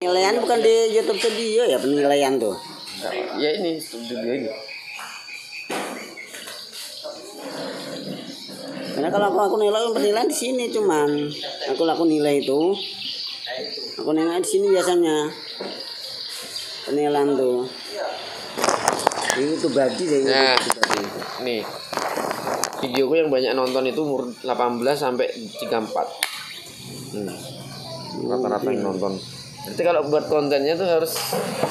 Penilaian bukan di YouTube Studio ya penilaian tuh. Ya ini studio ini. Karena kalau aku nilai penilaian di sini cuman aku nilai itu aku nilai di sini biasanya penilaian tuh. Itu bagi dari Nah, nih videoku yang banyak nonton itu umur 18 sampai 34. Rata-rata yang nonton. Berarti kalau buat kontennya tuh harus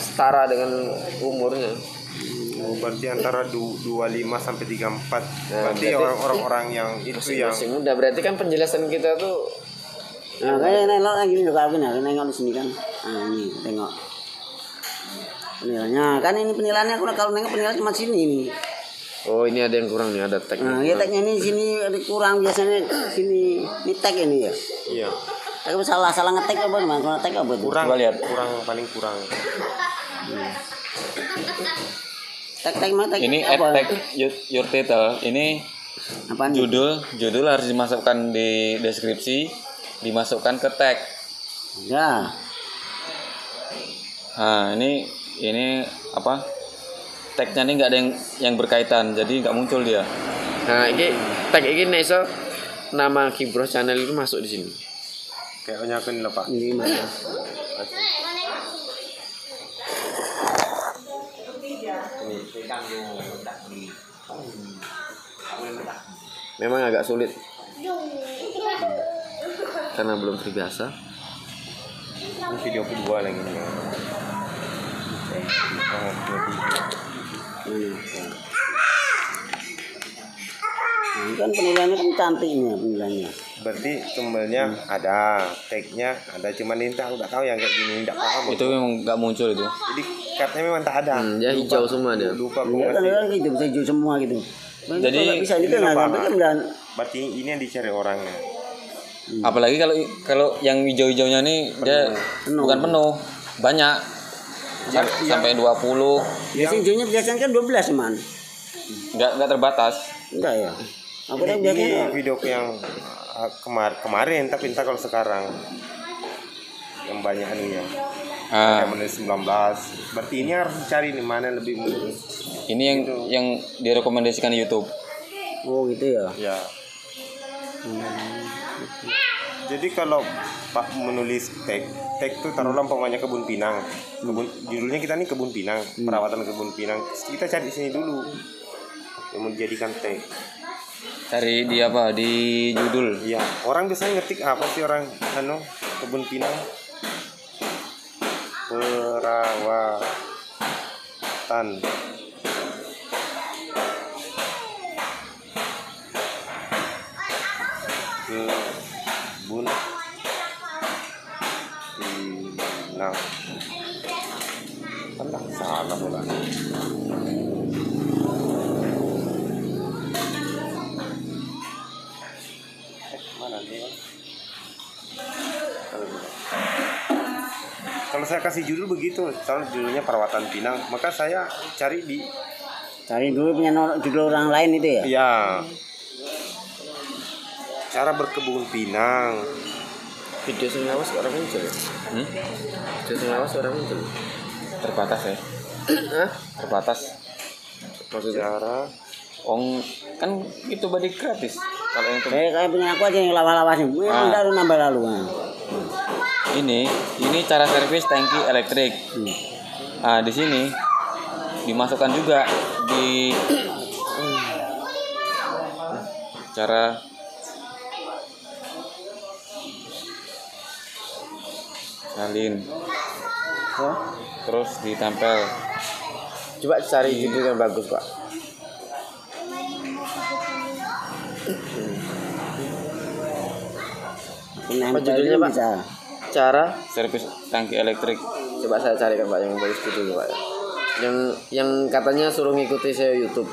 setara dengan umurnya. Oh, berarti antara 25 sampai 34. Nah, berarti orang-orang yang itu yang masih muda. Berarti kan penjelasan kita tuh nah, kayak nengok lagi nih kalau gini, nengok di sini kan. Nah, ini tengok. Penilaiannya kan ini penilaiannya kalau nengok penilaian cuma sini nih. oh ini ada yang kurang nih, ada tag. Nah, ya tagnya ini sini ada kurang biasanya sini. Ini tag ini ya. iya Tapi salah ngetek apa teman? Kalau ngetek apa tuh? kurang. Coba lihat. Paling kurang. Tag mana tag? Ini apa? tag your title. Ini Apaan? judul harus dimasukkan di deskripsi, dimasukkan ke tag. Ya. Nah, ini apa? Tagnya ini nggak ada yang berkaitan, jadi nggak muncul dia. Nah, ini tag ini iso nama Kibro channel itu masuk di sini. Kayaknya aku nih Pak. Ini mana? Memang agak sulit karena belum terbiasa. Ini video kedua lagi nih. Ini kan penilaiannya kan cantiknya penilaiannya. Berarti tumbalnya ada, tagnya ada, cuman ini aku nggak tahu yang kayak gini, nggak paham. Itu memang nggak muncul itu. Jadi kartnya memang tak ada. Dia hijau semua dia. Lupa aku Iya kan ngasih. orang gitu bisa hijau semua gitu. Jadi, nggak bisa ini ini kan apa? sampai kan dan Berarti ini yang dicari orangnya. Apalagi kalau yang hijau-hijaunya nih dia Penuh. bukan penuh, banyak. Sampai 20. biasanya hijaunya biasanya kan 12 man. Nggak terbatas. Enggak ya. Aku Ini, udah biasanya videoku yang kemarin, tapi entah kalau sekarang yang banyak anunya. Ah, Kayak menit 19. Berarti ini harus dicari nih mana lebih mulus. ini yang direkomendasikan di YouTube. oh gitu ya. Ya. Jadi kalau Pak menulis tag itu taruhlah umpamanya kebun pinang. Judulnya kita nih kebun pinang, perawatan kebun pinang. Kita cari di sini dulu. Yang menjadikan tag. Cari di apa? Di judul. Iya, orang biasanya ngetik apa sih orang kebun pinang? Perawatan kebun pinang. Alah, salah pula. Mana dia? Kalau saya kasih judul begitu, kalau judulnya perawatan pinang, maka saya cari di Cari dulu punya judul orang lain itu ya. ya cara berkebun pinang. Video sengawas orang muncul ya? Video sengawas orang muncul. Terbatas ya. Hah? Terbatas. Maksudnya? Cara Kan itu body gratis. Kalau yang Kayak punya aku aja yang lawas-lawas nih. Yang baru nambah lalu. Nah. ini cara servis tangki elektrik. Nah, di sini dimasukkan juga di cara salin. Terus ditempel. Coba cari judul yang bagus, Pak. Apa judulnya, Pak? Bisa. Cara Servis tangki elektrik. coba saya carikan Pak yang bagus gitu Pak. Yang katanya suruh ngikuti SEO YouTube.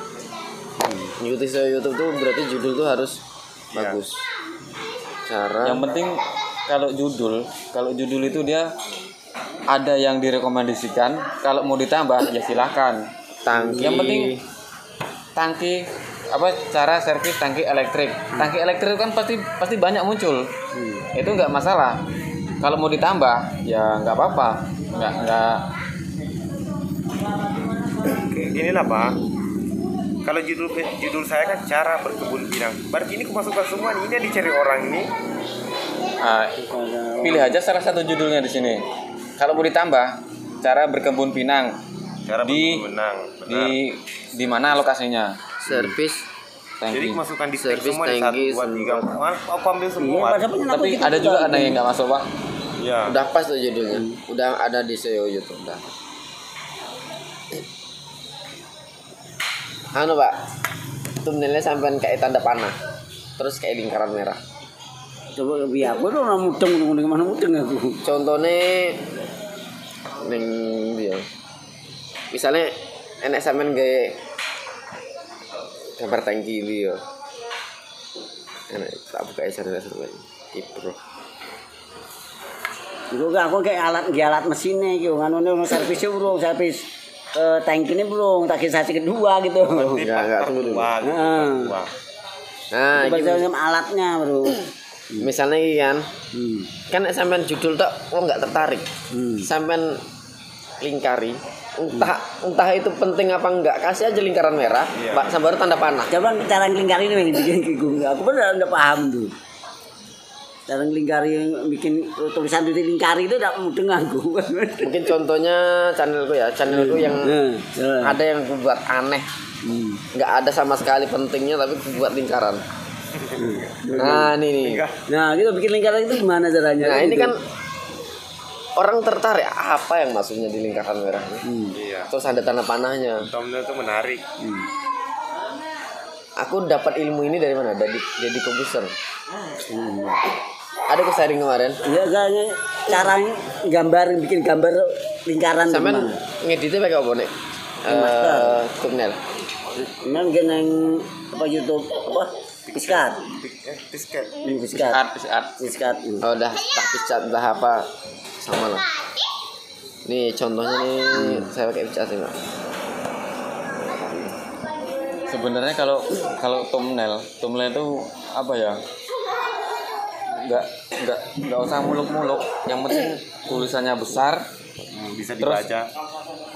Ngikuti SEO YouTube tuh berarti judul tuh harus bagus. Cara Yang penting kalau judul itu dia ada yang direkomendasikan. Kalau mau ditambah ya silahkan. tangki. Yang penting tangki cara servis tangki elektrik. Tangki elektrik kan pasti banyak muncul. Itu nggak masalah. Kalau mau ditambah ya nggak apa-apa. Nggak. Oke, inilah Pak. Kalau judul saya kan cara berkebun pinang. Berarti ini kemasukan semua nih. Ini yang dicari orang ini. Pilih aja salah satu judulnya di sini. Kalau mau ditambah cara berkebun pinang Cara di berkebun pinang. Benar. di mana lokasinya? Servis Jadi Tangki. kemasukan di tag Service semua di tangki, 1, 2, 3. semua. Aku ambil Iya, semua. pada punya aku Tapi gitu ada juga ada yang nggak masuk Pak. Iya. udah pas tuh judulnya. Udah ada di SEO YouTube udah. Anu Pak, thumbnailnya sampean kayak tanda panah, terus kayak lingkaran merah. Coba biar aku tuh orang mudeng mana mudeng aku. Contohnya neng dia, misalnya enek sampean gawe gambar tangki dia, enek tak buka channel sampean Kipro. Iku aku kayak alat mesinnya gitu, ngono servisnya bro, servis tangkinya bro, tak kisasi kedua gitu. Enggak tunggu dulu. Heeh. Nah, Itu ini sama alatnya bro. misalnya ini kan sampean judul tak nggak tertarik, sampean lingkari, entah itu penting apa enggak, kasih aja lingkaran merah, Pak, sambil tanda panah. Coba cara ngelingkari ini bikin gue, aku bener nggak paham tuh. Cara ngelingkari bikin tulisan di lingkari itu tidak mudeng aku. Mungkin contohnya channelku yang ada yang buat aneh, nggak ada sama sekali pentingnya tapi buat lingkaran. Nah ini nih. Nah gitu bikin lingkaran itu gimana caranya? Nah ini Gitu. kan orang tertarik apa yang maksudnya di lingkaran merah ini. Iya. Terus ada tanda panahnya. Thumbnail itu menarik. Aku dapat ilmu ini dari mana? Dari Kobuser. Ada aku sharing kemarin. Iya kayaknya cara bikin gambar lingkaran Sampean gimana? ngeditnya pakai apa nih? Thumbnail. Memang yang apa YouTube apa? Piskat. Pisket. Piskat. Art. Piskat. Oh udah piscat udah apa sama lah. Nih contohnya nih saya pakai piscat sih Pak. Sebenarnya kalau thumbnail itu apa ya? Nggak usah muluk-muluk. Yang penting tulisannya besar. Bisa Terus dibaca.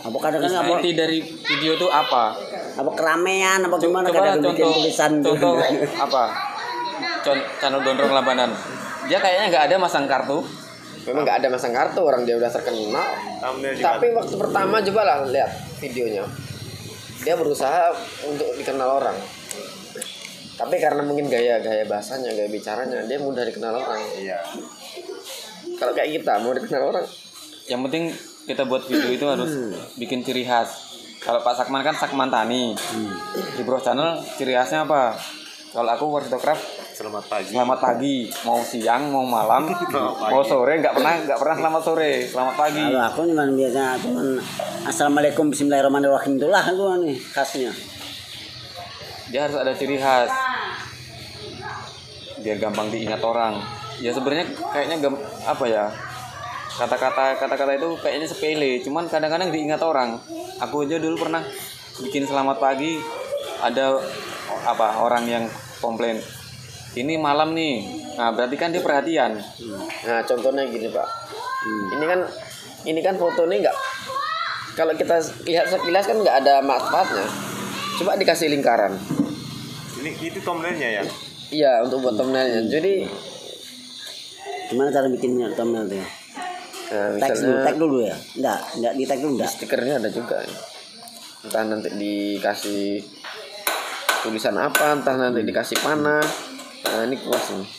Apa kadang-kadang apa? Inti dari video itu apa? Apa keramaian apa gimana Coba kadang bikin contoh tulisan contoh apa? Channel Gondrong Lambanan. Dia kayaknya nggak ada masang kartu. Memang nggak ada masang kartu, orang dia udah terkenal. Thumbnail juga. Tapi waktu pertama coba lah lihat videonya. Dia berusaha untuk dikenal orang. Tapi karena mungkin gaya bahasanya, gaya bicaranya, dia mudah dikenal orang. Iya. Kalau kayak kita mau dikenal orang, Yang penting kita buat video itu harus bikin ciri khas. Kalau Pak Sakman kan Sakman Tani. Di Bro Channel ciri khasnya apa? Kalau aku Warsitokraf Selamat pagi. selamat pagi, mau siang, mau malam, mau sore, nggak pernah selamat sore, selamat pagi. Kalau aku biasa cuman assalamualaikum bismillahirrahmanirrahim itulah aku nih khasnya. Dia harus ada ciri khas biar gampang diingat orang. Ya sebenarnya kayaknya apa ya, kata-kata itu kayaknya sepele, cuman kadang-kadang diingat orang. Aku aja dulu pernah bikin selamat pagi, ada orang yang komplain ini malam nih. Nah berarti kan dia perhatian. nah contohnya gini Pak. Ini kan foto ini nggak, kalau kita lihat sekilas kan nggak ada manfaatnya. Coba dikasih lingkaran. Itu thumbnailnya ya. Iya untuk buat thumbnailnya. Jadi Gimana cara bikinnya thumbnail tuh? misalnya Tag dulu ya? Enggak di tag dulu enggak. stikernya ada juga. Entah nanti dikasih tulisan apa, entah nanti dikasih panah. Nah ini kuas nih.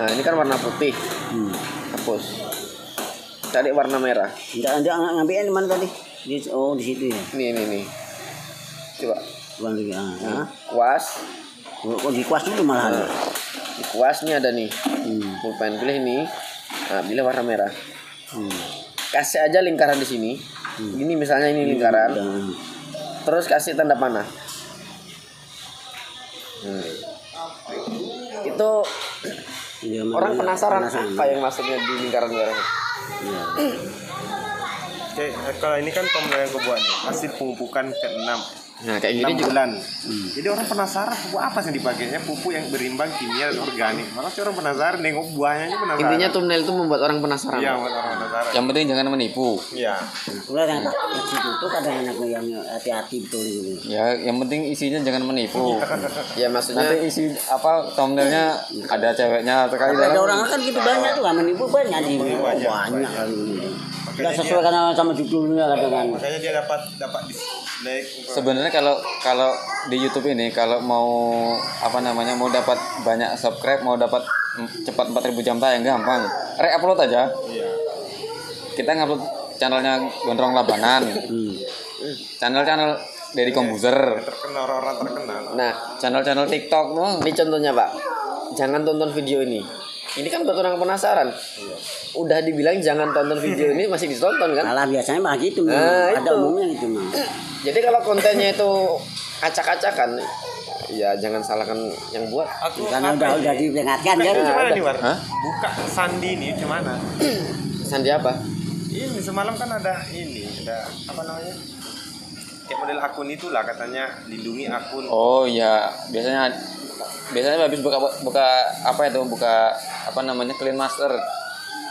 Nah ini kan warna putih, hapus. Cari warna merah. Enggak ngambilnya di mana tadi? Di situ ya. Nih. Coba Bukan lagi. kuas. Oh, di kuas dulu malahan. Di kuas nih ada nih. Pulpen pilih ini. Nah, pilih warna merah. Kasih aja lingkaran di sini. Ini misalnya ini lingkaran. Terus kasih tanda panah. Itu Iya, orang penasaran apa yang maksudnya di lingkaran merah. Oke, kalau ini kan thumbnail yang gue buat nih, hasil pengupukan ke-6 Nah kayak gini 6 juga. bulan. Jadi orang penasaran pupuk apa sih dipakainya, pupuk yang berimbang kimia dan organik. Malah orang penasaran nengok buahnya aja penasaran. Intinya thumbnail itu membuat orang penasaran. Iya, buat orang penasaran. Yang penting jangan menipu. Iya. Udah kan di situ tuh kadang aku yang hati-hati betul gitu. Ya, yang penting isinya jangan menipu. Ya maksudnya Nanti isi apa thumbnailnya ada ceweknya terkali Ada dalam. orang kan gitu banyak tuh kan menipu banyak di banyak kali ini. Nggak sesuai karena sama judulnya kadang. Makanya dia dapat dislike. Sebenarnya kalau di YouTube ini kalau mau apa namanya mau dapat banyak subscribe, mau dapat cepat 4.000 jam tayang gampang. Re-upload aja. Iya. Kita ngupload channelnya Gondrong Labanan. Channel-channel dari Kombuser. Terkenal orang terkenal. nah Channel-channel TikTok tuh. ini contohnya Pak. Jangan tonton video ini. Ini kan buat orang penasaran. Udah dibilang jangan tonton video ini masih ditonton kan? Malah biasanya malah gitu mah. Nah, Ada itu. umumnya gitu mah. Jadi kalau kontennya itu acak-acakan, ya jangan salahkan yang buat. Karena udah diperingatkan kan. Gimana nih, War? Hah? Buka Sandi ini gimana? Sandi apa? Ini semalam kan ada apa namanya? Kayak model akun itulah katanya lindungi akun. Oh iya, biasanya habis buka apa itu buka apa namanya clean master.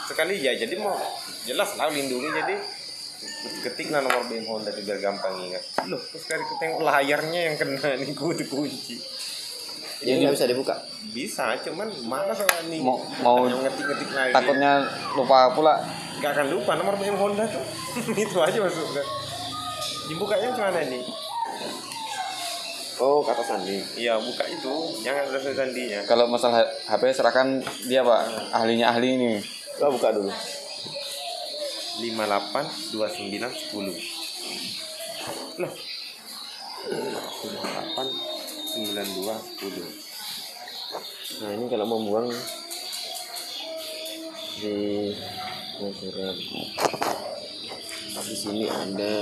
Sekali ya, jadi mau jelas lah lindungi, jadi ketiklah nomor BM Honda itu biar gampang ingat. Loh, terus kali kita tengok layarnya yang kena nih kunci. Jadi bisa dibuka. Bisa, cuman mana soal nih Mau yang ngetik lagi. takutnya lupa pula. Gak akan lupa nomor BM Honda tuh. Itu aja masuknya. Dibukanya gimana nih? Oh, kata Sandi. Iya, buka itu, jangan ada sandinya. Kalau masalah HP serahkan dia Pak, ahlinya ahli ini. Coba buka dulu. 58 29 10. Loh. 58 92 10. Nah ini kalau mau buang di surat di sini ada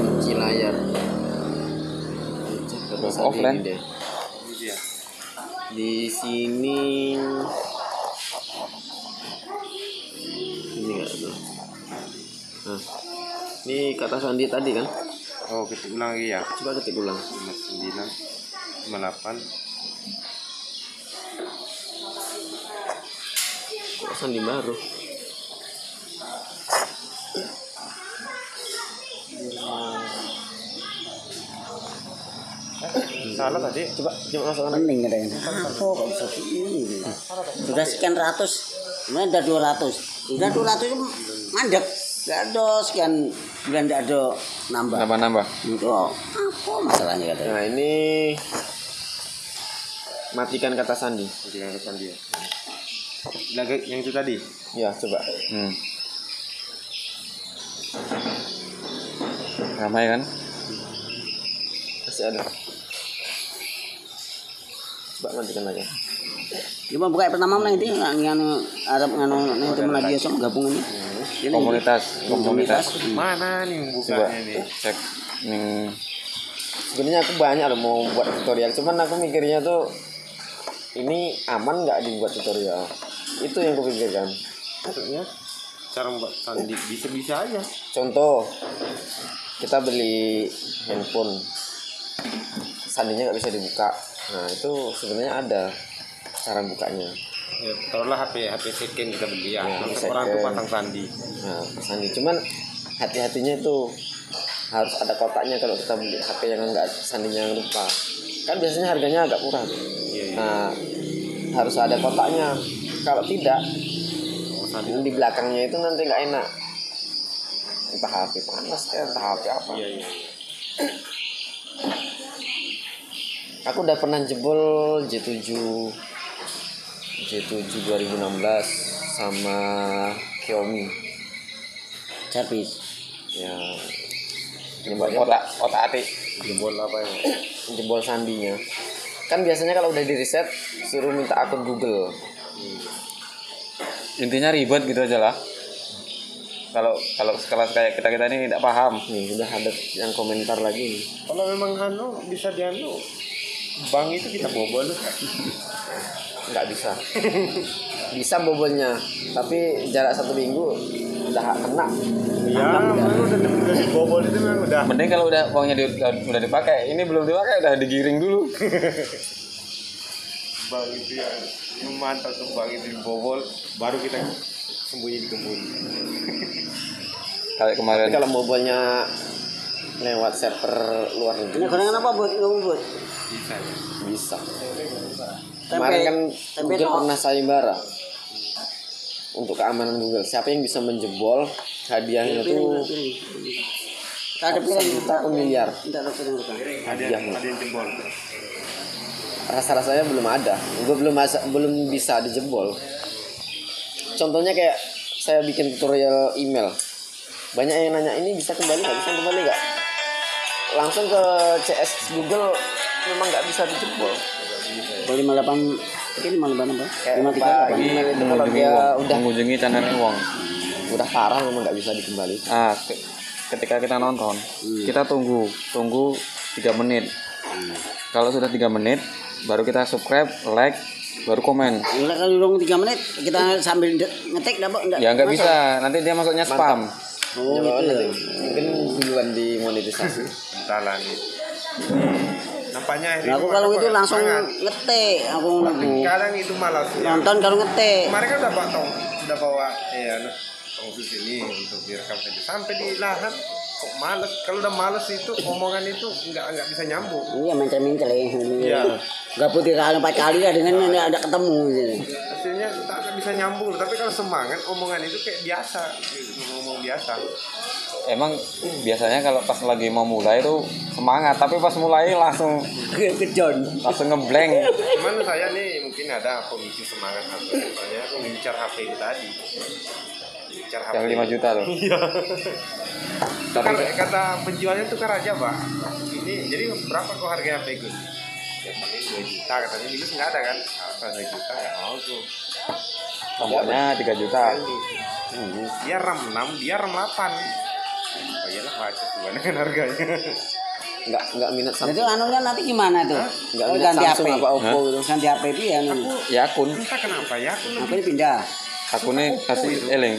kunci layar. Terus Offline. deh. Ini dia. Di sini ini nggak ada. Nah, ini kata Sandi tadi kan? Oh, ketik ulang lagi ya. Coba ketik ulang. 59 58. Kok Sandi baru? Salah tadi. Coba masukkan. Pening katanya. Apa kok bisa ini? Sudah sekian ratus. Kemudian udah 200. Udah 200 itu mandek. Gak ada sekian bulan gak ada nambah. Nambah-nambah. Itu apa masalahnya katanya? Nah ini matikan kata Sandi. Jangan depan dia. Lagi yang itu tadi. Ya coba. Ramai kan? Masih ada. Coba matikan lagi. Coba buka pertama mana itu nganu Arab nganu nih teman lagi sama gabung ini. Ini Komunitas. Mana nih Coba bukanya nih? cek nih. Sebenarnya aku banyak loh mau buat tutorial, cuman aku mikirnya tuh ini aman nggak dibuat tutorial. Itu yang aku pikirkan. Maksudnya cara membuat sandi bisa aja. Contoh, kita beli handphone, sandinya nggak bisa dibuka. Nah itu sebenarnya ada cara bukanya. Ya, taruhlah HP second kita beli ya. Ya, Terus orang tuh second. pasang sandi. Nah sandi, cuman hati-hatinya itu harus ada kotaknya kalau kita beli HP yang enggak sandinya lupa. Kan biasanya harganya agak murah. Iya. Nah harus ada kotaknya. Kalau tidak, di belakangnya itu nanti nggak enak. Entah HP panas entah HP apa. Iya. Aku udah pernah jebol J7 2016 sama Xiaomi. Servis. Ya nyebabnya Otak-atik. Jebol apa ya? jebol sandinya. Kan biasanya kalau udah di reset suruh minta akun Google. Intinya ribet gitu aja lah. Kalau sekelas kayak kita ini tidak paham. Nih udah ada yang komentar lagi nih. Kalau memang bisa dianu, bank itu kita bobol. nggak bisa. Bisa bobolnya, tapi jarak 1 minggu udah kena. Ya, memang udah bobol itu memang udah. Mending kalau uangnya udah dipakai, ini belum dipakai udah digiring dulu. Bang itu ya, mantap tuh bang itu bobol, baru kita sembunyi di kebun. Kayak kemarin. Tapi kalau bobolnya lewat server luar Ini negeri gorengan apa buat kamu buat? Bisa. bisa. Kemarin kan tempe Google no. pernah sayembara untuk keamanan Google. Siapa yang bisa menjebol hadiahnya tuh Ada piring. juta atau miliar. Tidak ada piring bukan. Ada yang jebol. Rasa-rasanya belum ada. Gue belum bisa dijebol. Contohnya kayak saya bikin tutorial email. Banyak yang nanya ini bisa kembali nggak? Langsung ke CS Google memang nggak bisa dijebol. Kalau 58 ini 58 apa? Kayak 53 apa? email itu kalau dia udah mengunjungi channel uang. parah memang nggak bisa dikembali. Ketika kita nonton, kita tunggu 3 menit. Kalau sudah 3 menit, baru kita subscribe, like, baru komen. Enggak, kalau dulu 3 menit kita sambil ngetik enggak. Ya nggak bisa, nanti dia masuknya spam. Oh, Coba gitu ya. nanti. Mungkin duluan dimonetisasi. Entahlah nih. Nampaknya Nah, aku kalau itu langsung ngetik, aku nunggu. kadang itu malas ya. Nonton kalau ngetik. Kemarin kan udah bawa tong sus ini untuk direkam saja. Sampai di lahan kok males. Kalau udah males itu omongan itu nggak bisa nyambung. Iya mencel-mencel ya. Iya. Enggak putih kali 4 kali lah dengan ada ketemu gitu. Hasilnya tak bisa nyambung. Tapi kalau semangat omongan itu kayak biasa, ngomong biasa. Emang biasanya kalau pas lagi mau mulai itu semangat, tapi pas mulai langsung Kejon. ngeblank. Cuman saya nih mungkin ada pemicu semangat aku. Soalnya aku ngincar HP itu tadi. Ngincar HP. Yang 5 juta loh. Iya. Tapi Kata penjualnya tukar aja pak. Ini jadi berapa kok harga HP itu? Ya paling 2 juta katanya dulu nggak ada kan? Apa 2 juta nggak mau tuh. tombolnya 3 juta. Dia RAM 6, dia RAM 8. Oh iyalah wajar tuh dengan harganya. Nggak minat Nah, itu Samsung. anunya nanti gimana tuh? Nggak Oh, minat ganti Samsung HP. apa Oppo gitu. Ganti HP itu ya anu. Ya akun. Entah kenapa ya aku HP ini pindah. Akunnya kasih eling.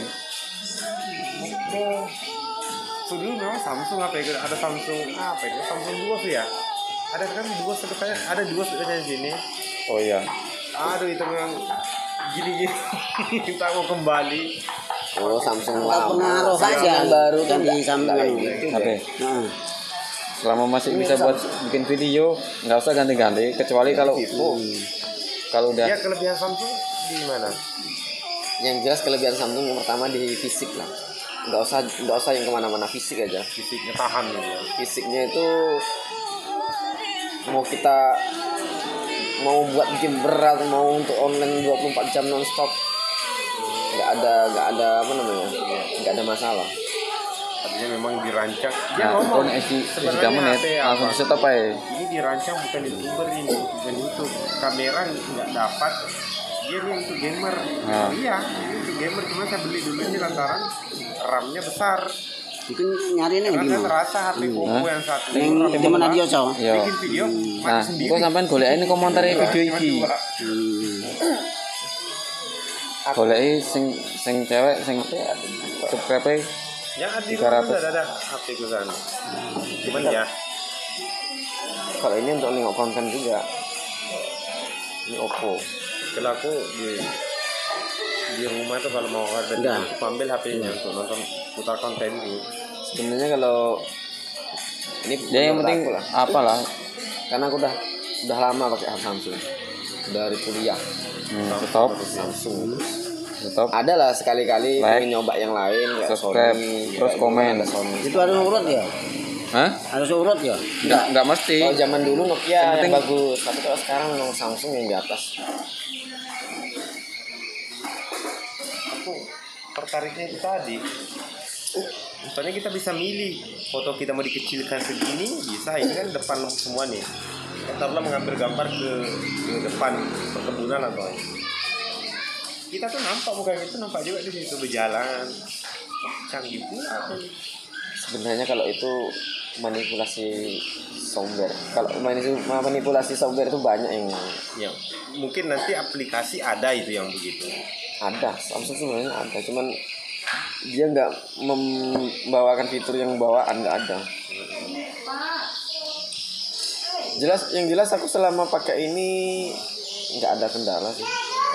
So, dulu memang Samsung apa ya? Ada Samsung apa itu? Samsung 2 tuh ya. Ada kan 2 sebetulnya, ada 2 sebetulnya di sini. Oh iya. Aduh itu memang gini-gini. Kita mau kembali. Oh, Samsung Enggak lama. pengaruh Samsung saja yang baru tuh ganti nggak Samsung kayak anu. gitu. HP. Nah, Selama masih bisa buat bikin video, nggak usah ganti-ganti. Kecuali kalau udah Ya kelebihan Samsung di mana? Yang jelas kelebihan Samsung yang pertama di fisik lah. Nggak usah yang kemana-mana, fisik aja. Fisiknya tahan gitu ya. Fisiknya itu mau buat bikin berat, mau untuk online 24 jam nonstop, nggak ada apa namanya, nggak ada masalah. Artinya memang dirancang. Dia nah, ngomong isi 3 sebenarnya menit HP langsung apa? di stop aja. Ini dirancang bukan YouTuber ini, bukan YouTube. Kamera nggak dapat. Dia nih untuk gamer. Nah. Iya, ini untuk gamer. Cuma saya beli dulu ini lantaran RAM-nya besar. mungkin nyari ini Karena saya gimana? terasa HP Oppo yang satu. Yang RAM-nya zaman besar. Nadio so. Yo. Bikin video mati Nah, sendiri. kok sampean golek ini komentar video iki. Golek sing cewek sing subscribe Yang ada di 300. rumah ada HP ku sana. Cuman ya, Kalau ini untuk nengok konten juga. Ini Oppo. kalau aku di rumah tuh kalau mau ada Udah. aku ambil HP-nya untuk nonton putar konten gitu. Sebenarnya kalau ini Ya yang menurut penting aku lah. apalah. Karena aku udah lama pakai HP Samsung dari kuliah. Stop. Samsung. Stop. Ada lah sekali-kali Like, pengen nyoba yang lain kayak subscribe, Sony, terus kayak komen. ada Sony. Itu harus urut ya? Hah? Harus urut ya? Enggak mesti. Kalau zaman dulu Nokia Yang yang penting- bagus, tapi kalau sekarang memang Samsung yang di atas. Aku tertariknya itu tadi. Soalnya kita bisa milih foto kita mau dikecilkan segini bisa, ini kan depan semua nih. Taruhlah mengambil gambar ke depan perkebunan atau kita tuh nampak muka itu nampak juga di situ berjalan canggih pula. Sebenarnya kalau itu manipulasi software. Kalau manipulasi software itu banyak yang Ya, mungkin nanti aplikasi ada itu yang begitu. ada. Samsung sebenarnya ada, cuman dia nggak membawakan fitur yang bawaan, nggak ada. Yang jelas aku selama pakai ini nggak ada kendala sih,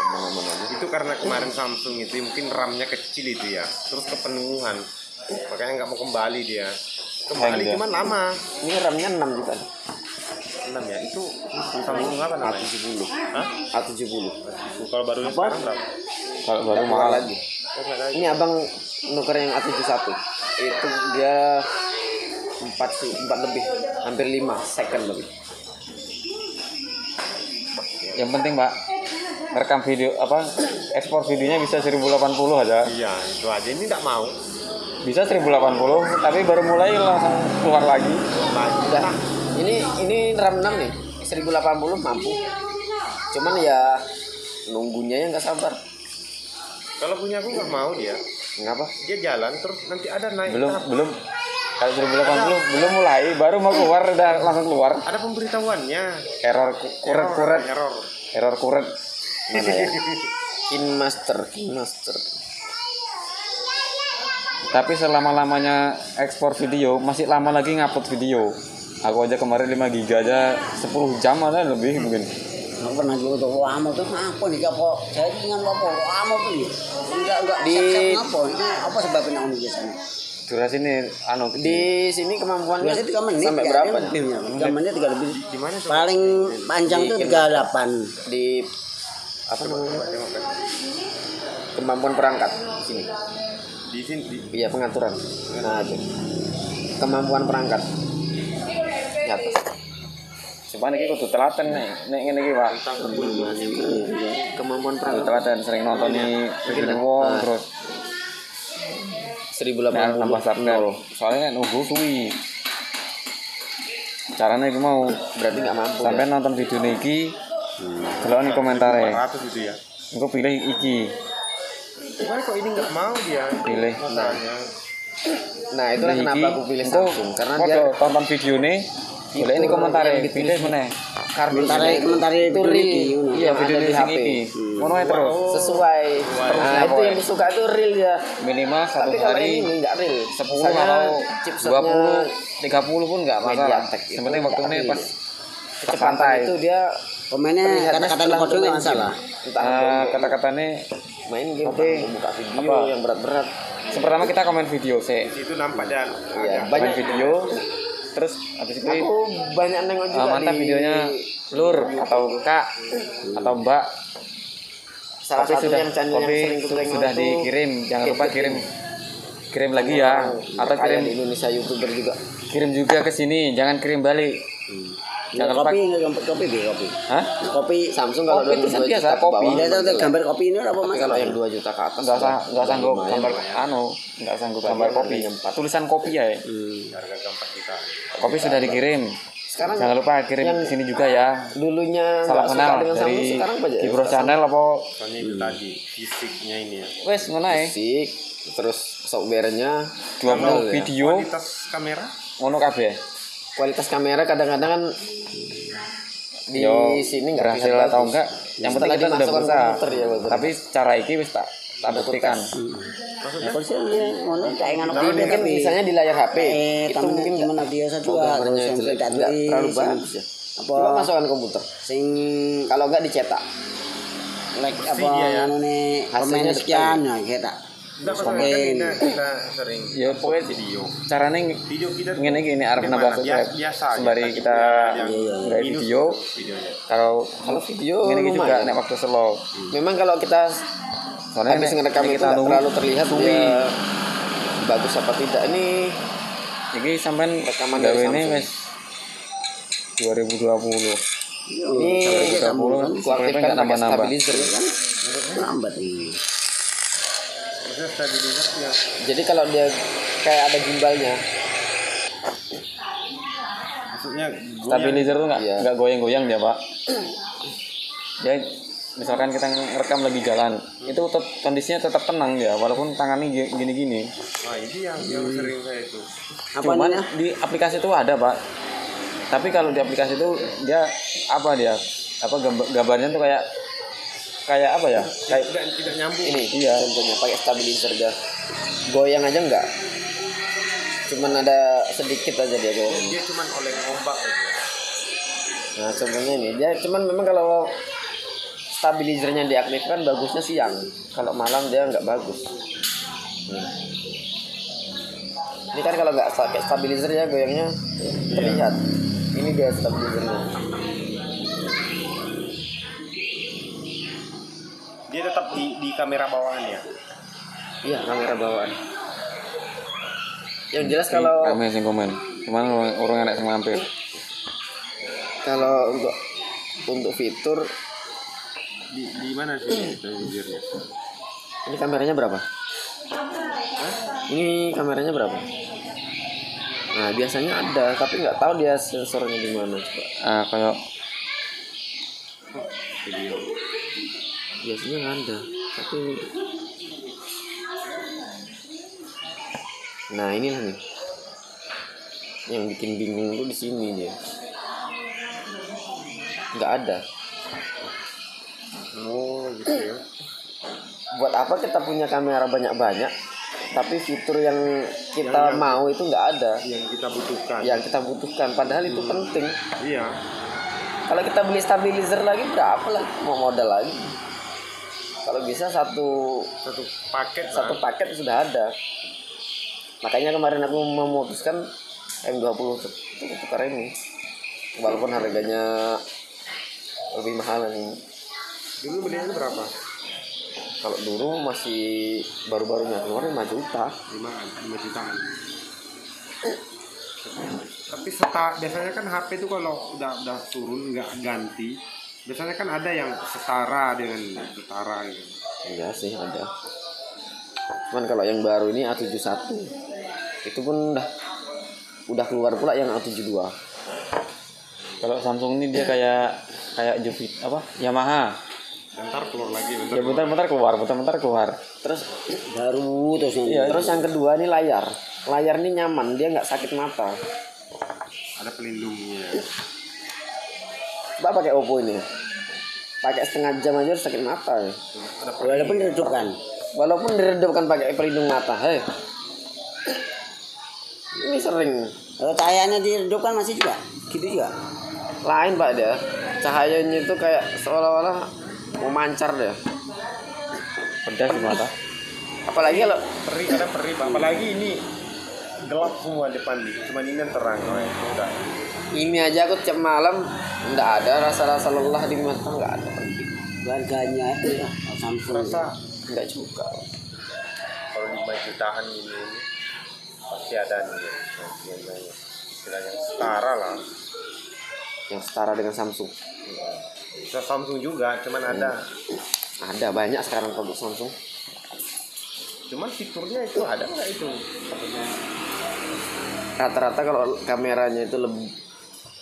aman-aman aja. Itu karena kemarin Samsung itu mungkin RAM-nya kecil itu ya, terus kepenuhan, makanya nggak mau kembali dia. Kembali Hang dia. cuman lama. Ini RAM-nya 6 juga. 6 ya, itu Samsung apa namanya? A70. Hah? A70. Kalau baru sekarang berapa? Kalau baru Mahal mahal lagi. Oh, nggak ada. Ini abang nuker yang A71. Itu dia 4 lebih, hampir 5 second lebih. yang penting Pak rekam video ekspor videonya bisa 1080 aja, Iya, itu aja. Ini nggak mau. bisa 1080 tapi baru mulai langsung keluar lagi. Udah. Ini RAM 6 nih. 1080 mampu. Cuman ya nunggunya yang nggak sabar. Kalau punya aku nggak mau dia. Ngapa? Dia jalan terus nanti ada naik. belum kalau 1080 belum mulai, baru mau keluar udah langsung keluar Ada pemberitahuannya. error kuret Error. Mana ya? Kinemaster. Tapi selama-lamanya ekspor video masih lama lagi ngupload video. Aku aja kemarin 5 giga aja 10 jam ada lebih mungkin. Aku pernah juga tuh lama tuh apa nih apa saya dengan apa lama tuh ya enggak Di- apa ini apa sebabnya ini biasanya Durasi ini Di sini kemampuannya biasanya 3 menit sampai ya, berapa? lebih, ya. 3 menit 3 lebih Di mana tuh? paling panjang tuh 38 Di apa namanya? Kemampuan perangkat di sini. Di sini. Iya, pengaturan. Nah, itu. Kemampuan perangkat. Di atas. Coba nih kudu telaten nih ngene iki Pak. Kemampuan Kudu perangkat telaten sering nonton nih video wong terus 1080 nambah subscribe. Soalnya nunggu suwi. Caranya iki mau berarti nggak mampu. sampai nonton video niki delok nih komentare. 400 itu ya. Engko pilih iki. Cuman kok ini nggak mau dia. Pilih. Masalahnya. Nah, itulah Pilih kenapa iki. aku pilih Engko Samsung karena podo dia tonton video nih. Boleh ini komentare yang ditulis pilih meneh. komentari itu video real. iki, ngono. Iya, Video ada di di HP. iki. Ngono ae terus. Sesuai. Nah, itu yang disuka itu real ya. Minimal satu Tapi kalau hari ini enggak real. 10 Misalnya atau chipsetnya 20 30 pun enggak masalah. MediaTek itu Yang penting waktunya nggak pas kecepatan santai. itu dia komennya terlihatnya kata-kata setelah kode nggak bermain masalah game. Entah kata-katanya main game, Oke. buka video Apa? yang berat-berat. pertama kita komen video sih. Di situ nampak dan Iya, Komen banyak video terus habis itu Aku banyak nengok juga mantap di videonya Lur atau Kak atau Mbak. salah Kopi satu sudah yang channel yang kopi sering kutengok sudah tuh dikirim. Jangan lupa Gadget. kirim lagi ya atau Kayak kirim di Indonesia YouTuber juga. kirim juga ke sini. Jangan kirim balik. Jangan lupa. kopi nggak gambar kopi deh kopi Hah? kopi Samsung kalau Kopi itu 22 biasa, juta ke kopi. bawah dia tuh jelek. gambar kopi ini apa Tapi mas kalau yang 2 juta ke atas Enggak sanggup lumayan. gambar enggak sanggup gambar kopi. Tulisan kopi ya. harga gambar kita. Kopi sudah dikirim. Sekarang Jangan lupa kirim yang ke sini juga ya. dulunya Salam nggak suka kenal dengan Samsung dari sekarang apa aja? Gibro Channel apa Soalnya itu tadi fisiknya ini ya. wes mana ya? Fisik, terus softwarenya 20 handal ya. video Kualitas kamera ngono kabeh. Kualitas kamera kadang-kadang kan di Yo, sini nggak berhasil terlihat atau bagus. enggak yang penting Setelah kita sudah dimasukkan berusaha. komputer ya, betul. Tapi cara iki wis tak buktikan. kalau sih ini ngono kayak ngono Jadi kopi mungkin tapi misalnya di layar HP itu itu mungkin mungkin gimana biasa juga gambarnya kalau jelek, tidak nggak terlalu tulis, bagus ya. apa Coba masukkan komputer. sing Kalau nggak dicetak. like apa dia ya. ngono nih Hasilnya komen sekian nah kita enggak masalah kan kita sering Ya pokoknya video. caranya Video kita ngene iki ini arep nambah subscribe. biasa aja. Sembari Tadi kita yang nggak minus video videonya. kalau Kalau video ngene iki juga lumayan. nek waktu slow. Memang kalau kita Soalnya habis nek- ngerekam nek itu kita nggak nunggu terlalu terlihat suwi. dia bagus apa tidak. Ini Iki sampean Rekaman gawe dari ini Samsung. wis 2020. ini sambungan aku aktifkan pakai nambah-nambah. stabilizer ya kan. lambat ini Maksudnya stabilizer ya. Jadi kalau dia kayak ada gimbalnya, Maksudnya Stabilizer tuh Iya. nggak goyang-goyang dia Pak. Dia misalkan kita ngerekam lagi jalan, itu kondisinya tetap tenang ya, walaupun tangannya gini-gini. Nah ini yang sering saya itu. Cuman Apanya? di aplikasi itu ada pak, tapi kalau di aplikasi itu dia gambarnya tuh kayak apa ya, kayak Tidak nyambung. Ini Iya. contohnya pakai stabilizer dah. Goyang aja enggak. Cuman ada sedikit aja dia goyang. Dia cuma oleh ombak. Nah, contohnya ini dia cuman memang kalau stabilizernya diaktifkan bagusnya siang. Kalau malam dia nggak bagus. Ini kan kalau nggak pakai stabilizer ya goyangnya terlihat. Ini dia stabilizernya. Dia tetap di kamera bawaan ya. Iya, kamera bawaan. Yang jelas kalau kami sing komen, cuman orang enak sing mampir. kalau untuk fitur Di mana sih stabilizernya? ini kameranya berapa? Ini kameranya berapa? Nah, biasanya ada, tapi nggak tahu dia sensornya di mana coba. Kayak Biasanya nggak ada, tapi nah inilah nih yang bikin bingung tuh di sini dia nggak ada. Oh gitu ya. Buat apa kita punya kamera banyak-banyak tapi fitur yang kita mau itu nggak ada, Yang kita butuhkan. yang kita butuhkan, padahal itu penting. Iya. Kalau kita beli stabilizer lagi berapa lah, mau modal lagi. Kalau bisa satu Satu paket. paket sudah ada. Makanya kemarin aku memutuskan M20 itu tukar ini, walaupun harganya lebih mahal nih. Dulu belinya berapa? Kalau dulu masih baru-barunya keluar 5 juta. 5 jutaan. Tapi biasanya kan HP itu kalau udah turun nggak ganti, biasanya kan ada yang setara gitu. Iya sih ada. Cuman kalau yang baru ini A71 itu pun udah keluar pula yang A72. kalau Samsung ini dia kayak Jupiter Yamaha. Bentar keluar lagi. Ya bentar keluar. Terus Baru terus yang Iya. terus yang kedua ini layar ini nyaman, dia nggak sakit mata. Ada pelindungnya. Mbak pakai Oppo ini, pakai setengah jam aja udah sakit mata ya. walaupun diredupkan. Walaupun diredupkan pakai pelindung mata, ini sering Kalau cahayanya diredupkan masih juga, gitu juga. lain pak dia, cahayanya itu kayak seolah-olah mau mancar deh. Pedas di mata. Apalagi kalau Ada perih, apalagi ini gelap semua depan nih. Cuman ini yang terang, udah. ini aja aku tiap malam nggak ada rasa-rasa lelah di mata, nggak ada. Harganya itu ya, Samsung. Rasa Nggak juga. kalau 5 jutaan ini pasti ada nih istilahnya setara lah. Yang setara dengan Samsung. Bisa Samsung juga, cuman ada. Ada banyak sekarang produk Samsung. Cuman fiturnya itu ada nggak itu? Rata-rata kalau kameranya itu lebih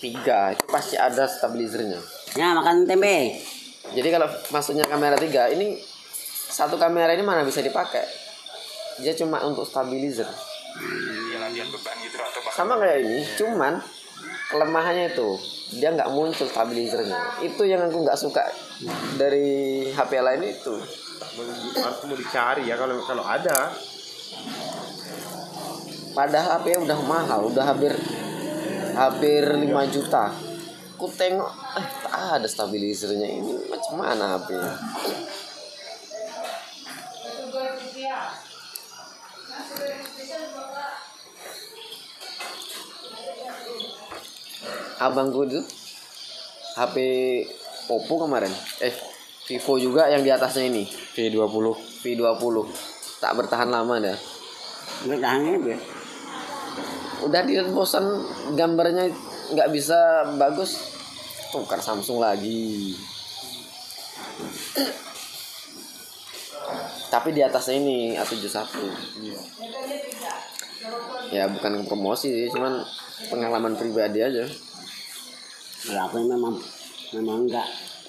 3 itu pasti ada stabilizernya. Ya, makan tempe. Jadi kalau maksudnya kamera 3 ini, satu kamera ini mana bisa dipakai, dia cuma untuk stabilizer. Sama kayak ini, cuman kelemahannya itu dia nggak muncul stabilizernya. Itu yang aku nggak suka dari HP lain itu. Harus mau dicari ya kalau ada. Padahal HP udah mahal, udah hampir 5 juta. Aku tengok tak ada stabilizernya, ini macam mana HP-nya. Abangku itu HP Oppo kemarin, Vivo juga yang di atasnya ini, V20. V20, tak bertahan lama dah. Bertahannya ya. Udah dilihat bosan, gambarnya nggak bisa bagus, tukar Samsung lagi. Tapi di atasnya ini A71. Ya bukan promosi sih, cuman pengalaman pribadi aja. Ya, aku memang enggak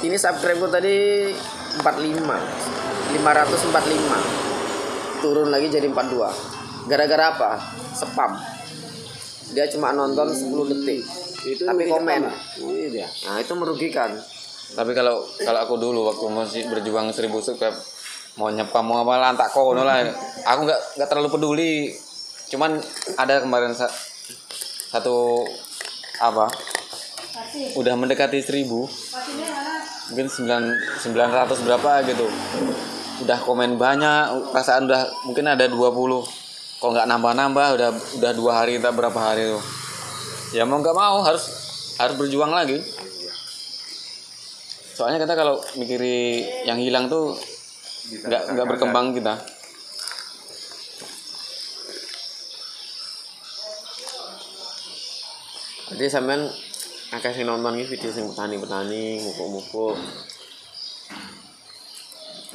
Ini subscribe tadi 545. Turun lagi jadi 42. Gara-gara apa? Spam. Dia cuma nonton 10 detik. Itu Tapi lebih komen. cepat, Pak. Oh, iya dia. Nah, itu merugikan. Tapi kalau aku dulu waktu masih berjuang 1000 subscribe, mau nyepam mau apa lah tak kono lah. Aku nggak terlalu peduli. Cuman ada kemarin satu apa? Udah mendekati 1000. Mungkin 900 berapa gitu. Udah komen banyak, perasaan udah mungkin ada 20. Kalau nggak nambah-nambah udah 2 hari entah berapa hari tuh. Ya mau nggak mau harus berjuang lagi. Soalnya kita kalau mikiri yang hilang tuh nggak berkembang kita. Jadi sampean akeh sing nonton iki video sing petani-petani, mupuk-mupuk.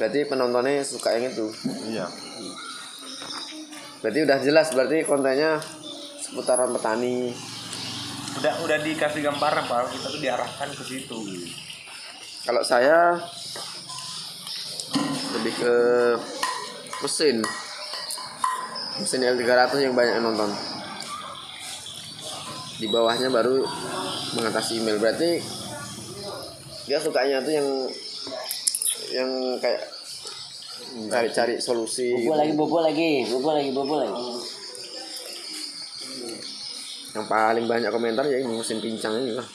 Berarti penontonnya suka yang itu. Iya. Berarti udah jelas berarti kontennya seputaran petani. Udah dikasih gambaran Pak, kita tuh diarahkan ke situ. Kalau saya lebih ke mesin L300 yang banyak yang nonton. Di bawahnya baru mengatasi email. Berarti dia sukanya tuh yang kayak cari solusi Bobo lagi. Yang paling banyak komentar ya ini mesin pincang ini lah.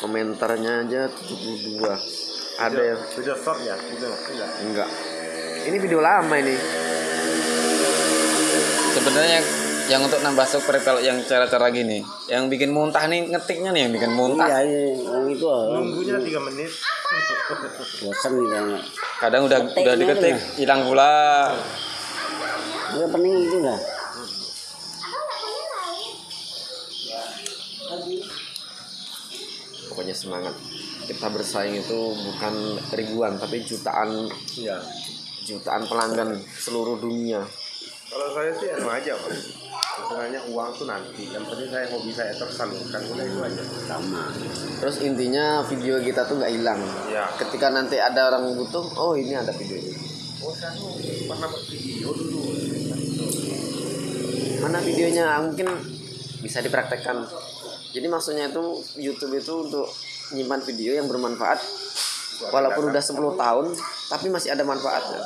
Komentarnya aja 72. Ada yang Video short ya? Video enggak. Ini video lama ini. Sebenarnya yang untuk nambah subscribe kalau yang cara-cara gini, yang bikin muntah nih ngetiknya nih yang bikin muntah. Iya, yang itu. Nunggunya 3 menit. Bosan nih kayaknya. Kadang udah diketik hilang pula. Udah pening itu lah. Pokoknya semangat. Kita bersaing itu bukan ribuan tapi jutaan Iya. pelanggan seluruh dunia. Kalau saya sih emang aja Pak. Sebenarnya uang tuh nanti. Yang penting saya hobi saya tersalurkan, udah itu aja. Sama. Terus intinya video kita tuh nggak hilang. Iya. Ketika nanti ada orang butuh, oh ini ada videonya. Oh saya pernah buat video dulu. Mana videonya? Mungkin bisa dipraktekkan. Jadi maksudnya itu YouTube itu untuk nyimpan video yang bermanfaat. Walaupun udah 10 tahun, tapi masih ada manfaatnya.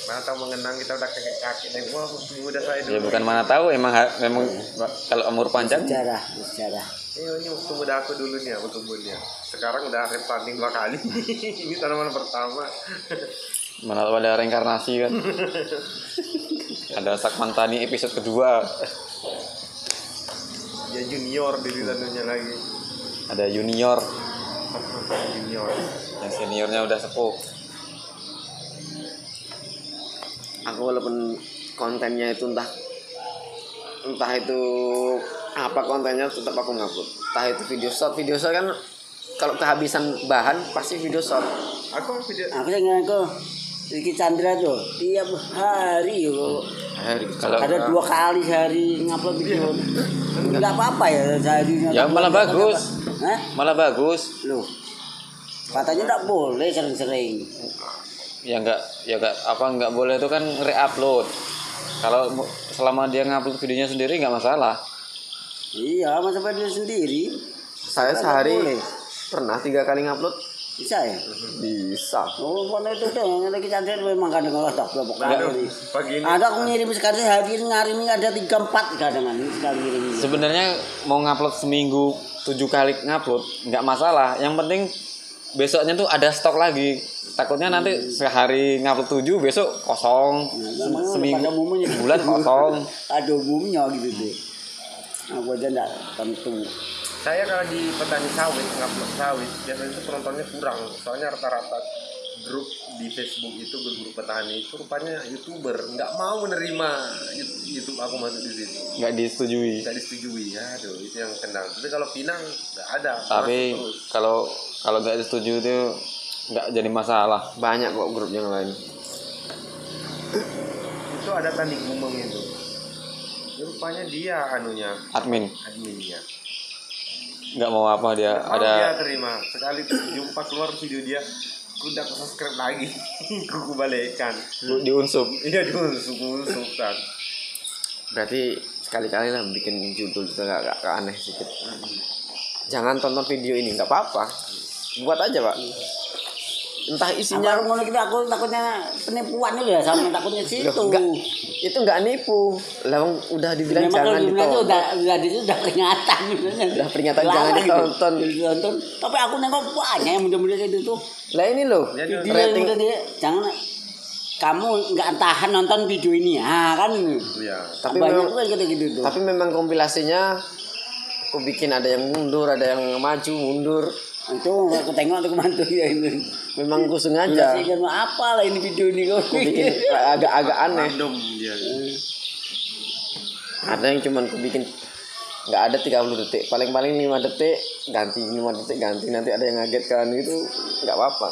Mana tahu mengenang kita udah kakek-kakek dan wah muda saya dulu. Ya bukan mana tahu memang kalau umur panjang Sejarah. Ini waktu muda aku dulu nih aku tumbuhnya. Sekarang udah replanting 2 kali. Ini tanaman pertama. mana tahu ada reinkarnasi kan. Ada Sakmantani episode kedua. Ya junior di dalamnya lagi. Ada junior, Junior. yang seniornya udah sepuh. Aku walaupun kontennya itu entah itu apa kontennya tetap aku ngupload. Entah itu video short kan kalau kehabisan bahan pasti video short. Aku video Aku ingat kok Riki Chandra tuh tiap hari yo. Kalau Ada 2 kali sehari ngupload video. Enggak apa-apa ya sehari. ya malah bagus. Hah? Malah bagus. Loh. Katanya enggak boleh sering-sering. Ya nggak boleh itu kan re-upload. Kalau selama dia ngupload videonya sendiri nggak masalah. Iya, masa video sendiri. Saya Nggak sehari boleh. pernah 3 kali ngupload. Bisa ya? Bisa. Oh, mana itu tuh yang lagi cantik memang kadang kalau tak berapa kali. pagi ini Ada aku ngirim sekali hari ini hari ini ada 3-4 kadang sekali ngirim. Sebenarnya mau ngupload seminggu 7 kali ngupload nggak masalah. Yang penting besoknya tuh ada stok lagi. Takutnya nanti sehari ngupload 7 besok kosong. Seminggu pada umumnya bulan kosong. Ada umumnya gitu deh. Aku aja enggak tentu. saya kalau di petani sawit ngupload sawit biasanya itu penontonnya kurang. Soalnya rata-rata grup di Facebook itu grup petani itu rupanya YouTuber nggak mau menerima YouTube aku masuk di situ. Nggak disetujui. Nggak disetujui. Aduh, itu yang kendang. Tapi kalau Pinang nggak ada. Tapi masuk terus. kalau nggak disetujui itu nggak jadi masalah. Banyak kok grup yang lain. Itu ada Tandi Gumeng itu. Ya, rupanya dia adminnya. Admin. nggak mau apa dia Mau ada dia terima sekali jumpa keluar video dia, aku udah subscribe lagi, aku balikan. diunsup. Iya diusuk kan. Berarti sekali-kali lah bikin judul juga agak aneh sedikit. Jangan tonton video ini, nggak apa-apa. Buat aja pak. Entah isinya. Aku ngono kita aku takutnya penipuan itu ya sama takutnya situ. Itu nggak nipu. Lah udah dibilang jangan ditonton. Udah peringatan. Udah peringatan jangan ditonton. Ditonton. Tapi aku nengok banyak yang mudah-mudah kayak gitu. Lah ini loh. Rating jangan kamu nggak tahan nonton video ini kan. Iya. Tapi banyak memang, tuh kayak gitu tuh. tapi memang kompilasinya aku bikin ada yang mundur, ada yang maju mundur. Itu aku tengok aku mantu ya ini. Memang aku sengaja. Kan apa lah ini video ini kok. Aku bikin agak-agak aneh. Random dia. Ada yang cuman aku bikin nggak ada 30 detik, paling-paling 5 detik ganti, 5 detik ganti, nanti ada yang ngagetkan itu nggak apa-apa.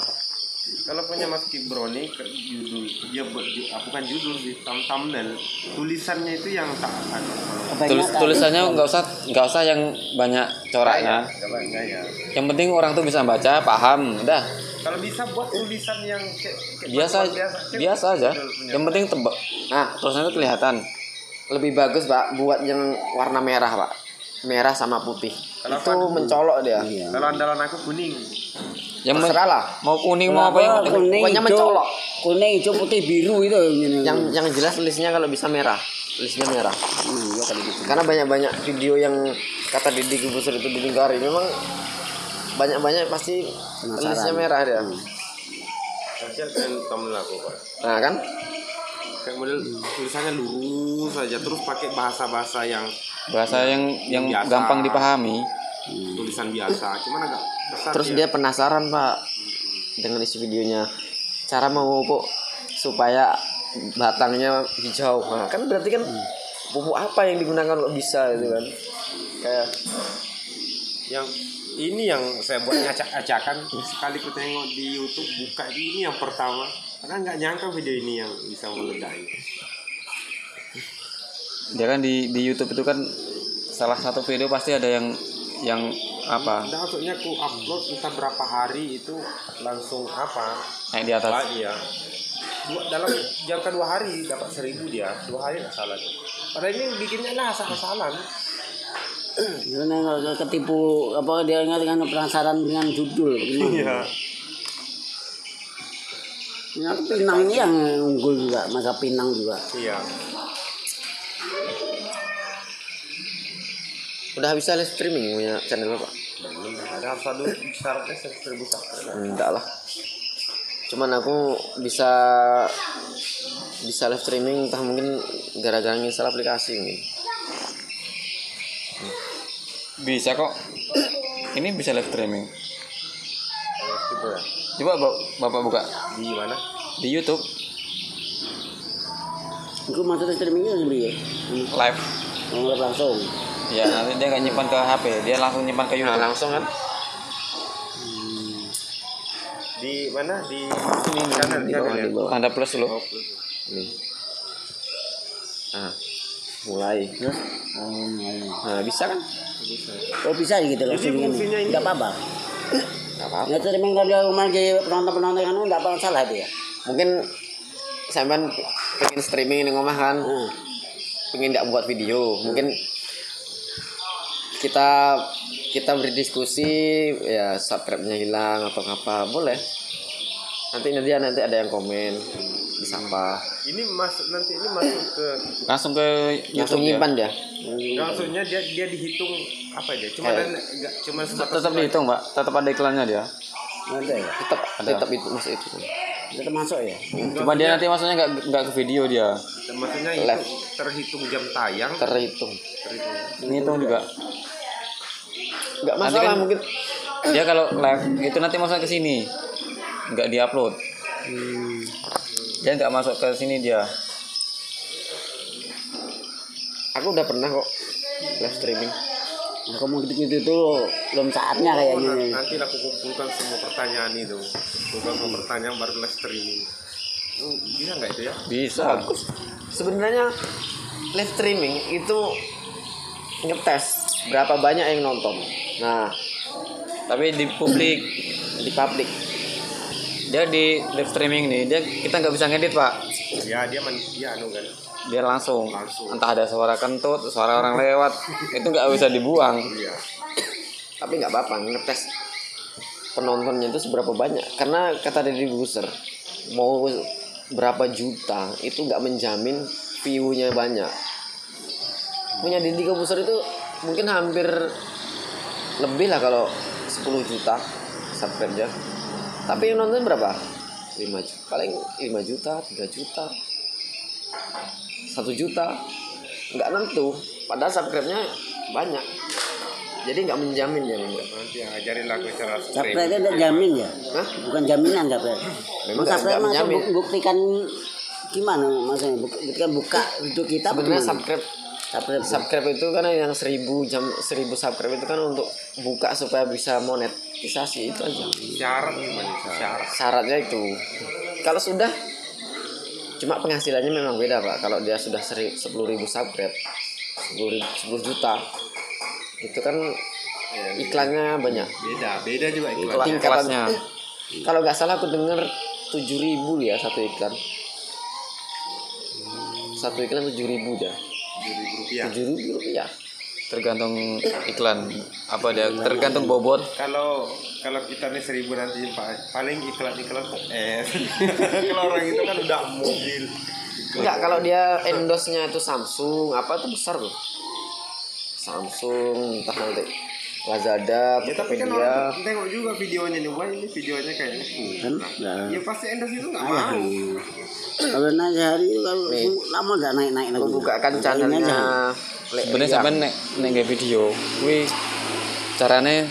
Kalau punya Mas Kibroni judul dia buat bukan judul sih, thumbnail tulisannya itu yang tak Tulisannya nggak usah yang banyak coraknya. Enggak ya. Yang penting orang tuh bisa baca, paham, udah. Kalau bisa buat tulisan yang Biasa aja. Yang penting tebak. Nah, tulisannya kelihatan. Lebih bagus pak buat yang warna merah pak, merah sama putih. Kalau Itu aku- mencolok dia. Kalau andalan aku kuning. Yang Terserah lah. mau kuning mau apa yang penting. kuning, pokoknya hijau, mencolok. kuning, hijau, putih, biru itu. Yang jelas tulisnya kalau bisa merah, tulisnya merah. Iya kali gitu. Karena banyak video yang kata Deddy Corbuzier itu dilingkari, memang banyak pasti tulisnya merah dia. Saya kan thumbnail aku pak. Nah kan, Kayak model tulisannya lurus saja, terus pakai bahasa-bahasa yang bahasa yang biasa. gampang dipahami. Tulisan biasa, cuman agak besar. terus dia penasaran pak dengan isi videonya, cara memupuk supaya batangnya hijau. Nah, kan berarti kan pupuk apa yang digunakan kok bisa gitu kan? Kayak yang ini yang saya buat acak-acakan sekali ku tengok di YouTube buka ini yang pertama, karena nggak nyangka video ini yang bisa meledak ini. Dia kan di YouTube itu kan salah satu video pasti ada yang apa Nah, maksudnya ku upload entah berapa hari itu langsung apa? naik di atas. Iya. Dalam jangka 2 hari dapat 1.000 dia, 2 hari nggak salah tuh. Padahal ini bikinnya lah asal-asalan. Karena nggak ketipu apa dia dengan penasaran dengan judul. Iya. Ini aku Pinang ini yang unggul juga, masa Pinang juga. Iya. udah bisa live streaming punya channel lo pak? Belum ada, harus ada syaratnya 1.000 subscriber. Enggak lah. Cuman aku bisa live streaming entah mungkin gara-gara nginstal aplikasi mungkin. Bisa kok. Ini bisa live streaming. Gitu ya. Coba Bapak buka Di mana? di YouTube Itu maksudnya streamingnya sendiri ya? live. Ngeliat langsung. Ya nanti dia nggak nyimpan ke HP, dia langsung nyimpan ke Nah, YouTube. langsung kan? Di mana? Di Di bawah, di bawah. Tanda plus dulu. Nih. Nah, mulai. Nah, bisa kan? Oh bisa ya gitu loh. Jadi fungsinya ini- Nggak apa-apa. Enggak apa-apa. Ya streaming kalau dia lagi penonton kan nggak apa salah itu ya. Mungkin sampean pengen streaming di rumah kan, pengen nggak buat video, mungkin kita berdiskusi ya, subscribe-nya hilang atau apa, boleh. Nanti ada yang komen disapa, Ini nanti ini masuk ke Langsung ke langsung YouTube ya. nyimpan dia. maksudnya dia dihitung apa dia? Cuma Kayak- enggak cuma sebatas Tetap dihitung, Pak. Tetap ada iklannya dia. Ada ya. Tetap itu masuk itu. Tetap masuk ya. Cuma dia nanti maksudnya nggak ke video dia. maksudnya itu Live. terhitung jam tayang. Terhitung. Ini hitung juga. Nggak Nanti masalah kan- mungkin. Dia kalau live itu nanti maksudnya ke sini. Nggak diupload. Dia nggak masuk ke sini dia. Aku udah pernah kok live streaming. Nah, kamu gitu-gitu tuh belum saatnya kayaknya. Nanti aku kumpulkan semua pertanyaan itu. Kumpulkan semua pertanyaan baru live streaming. Bisa nggak itu ya? Bisa. Sebenarnya live streaming itu ngetes berapa banyak yang nonton. Nah, Tapi di publik, di publik dia di live streaming nih, kita nggak bisa ngedit pak. Ya dia anu kan. Dia langsung. Langsung. Entah ada suara kentut, suara orang lewat, itu nggak bisa dibuang. Iya. tapi nggak apa-apa ngetes penontonnya itu seberapa banyak, karena kata Deddy Buzzer mau berapa juta itu nggak menjamin view-nya banyak. Punya Deddy Buzzer itu mungkin hampir lebih lah kalau 10 juta subscribe-nya, tapi yang nonton berapa? 5 juta, paling 5 juta, 3 juta, 1 juta, nggak nentu, padahal subscribe-nya banyak. Jadi nggak menjamin ya. Nanti ajarin lagu cara Subscribe itu udah jamin ya? Hah? Bukan jaminan subscribe. Memang Subscribe nggak masa menjamin. buktikan gimana maksudnya? Buktikan buka untuk kita Sebenarnya bagaimana? subscribe itu kan yang 1000 subscribe itu kan untuk buka supaya bisa monetisasi, itu aja. syarat gimana? Syarat. Syaratnya itu. Kalau sudah, cuma penghasilannya memang beda pak. Kalau dia sudah 10.000 subscribe, 10 juta, itu kan iklannya banyak. Beda juga iklan. Tingkatannya. Kalau nggak salah aku dengar 7.000 ya satu iklan. Satu iklan 7.000 ya. Rp7.000. 7.000 rupiah. Tergantung iklan apa dia, tergantung bobot. Kalau kita nih 1.000 nanti paling iklan kalau orang itu kan udah mobil. Enggak, kalau dia endorse-nya itu Samsung, apa itu besar loh. Samsung, entah nanti Lazada, Ya tapi kan Tokopedia. orang tengok juga videonya nih, wah ini videonya kayaknya Kan? Nah, ya pasti endorse itu nggak ayah. mau. Kalau naik sehari itu kalau Nih. lama nggak naik lagi. Aku bukakan Ini channelnya aja. Sebenarnya sampai nek nggak video, kuwi caranya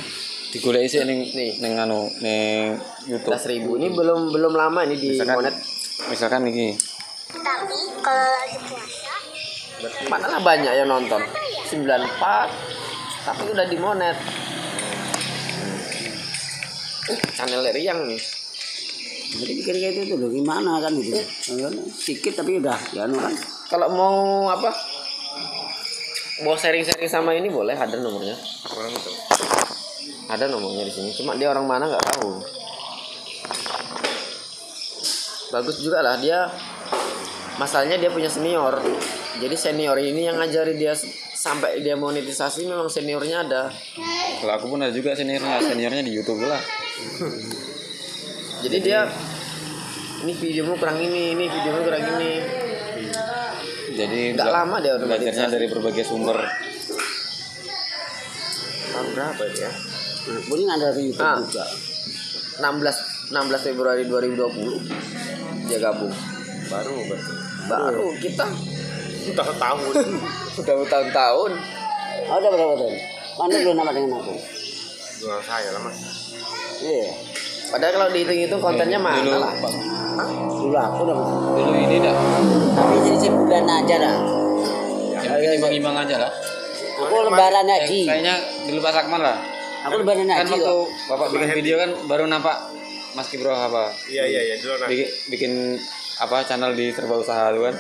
digoleki sih ning ning anu ning YouTube. 11.000 ini belum lama ini di monet. Misalkan iki Tapi kalau lagi puasa, Manalah banyak yang nonton. 94 tapi udah di monet. Channel Riang nih. Jadi pikir-pikir itu loh gimana kan gitu. Sedikit tapi udah ya anu kan. Kalau mau apa? Mau sharing-sharing sama ini boleh, ada nomornya. Orang itu. Ada nomornya di sini. Cuma dia orang mana nggak tahu. Bagus juga lah dia. Masalahnya dia punya senior. Jadi senior ini yang ngajari dia sampai dia monetisasi, memang seniornya ada. kalau aku pun ada juga seniornya di YouTube lah. Jadi dia ini videomu kurang ini videomu kurang ini. Jadi Nggak lama dia udah belajarnya monetisasi. dari berbagai sumber. Tahun berapa dia? Boleh ada di YouTube Ah. juga. 16 Februari 2020 dia gabung. Baru kita Udah tahun. udah bertahun-tahun. Oh, udah berapa tahun? Mana belum nama dengan aku? Jual saya lah mas. Iya. Padahal kalau dihitung-hitung kontennya mana Dulu. lah. Dulu aku udah. Dulu ini dah, Tapi jadi sebulan aja dah. yang bikin imbang-imbang aja lah. Aku lebaran haji. Kayaknya dulu Pak Sakman lah. Aku lebaran Kan haji waktu kok. bapak bikin video kan baru nampak Mas Kibro apa Iya dulu nah. bikin apa channel di serba usaha lu kan.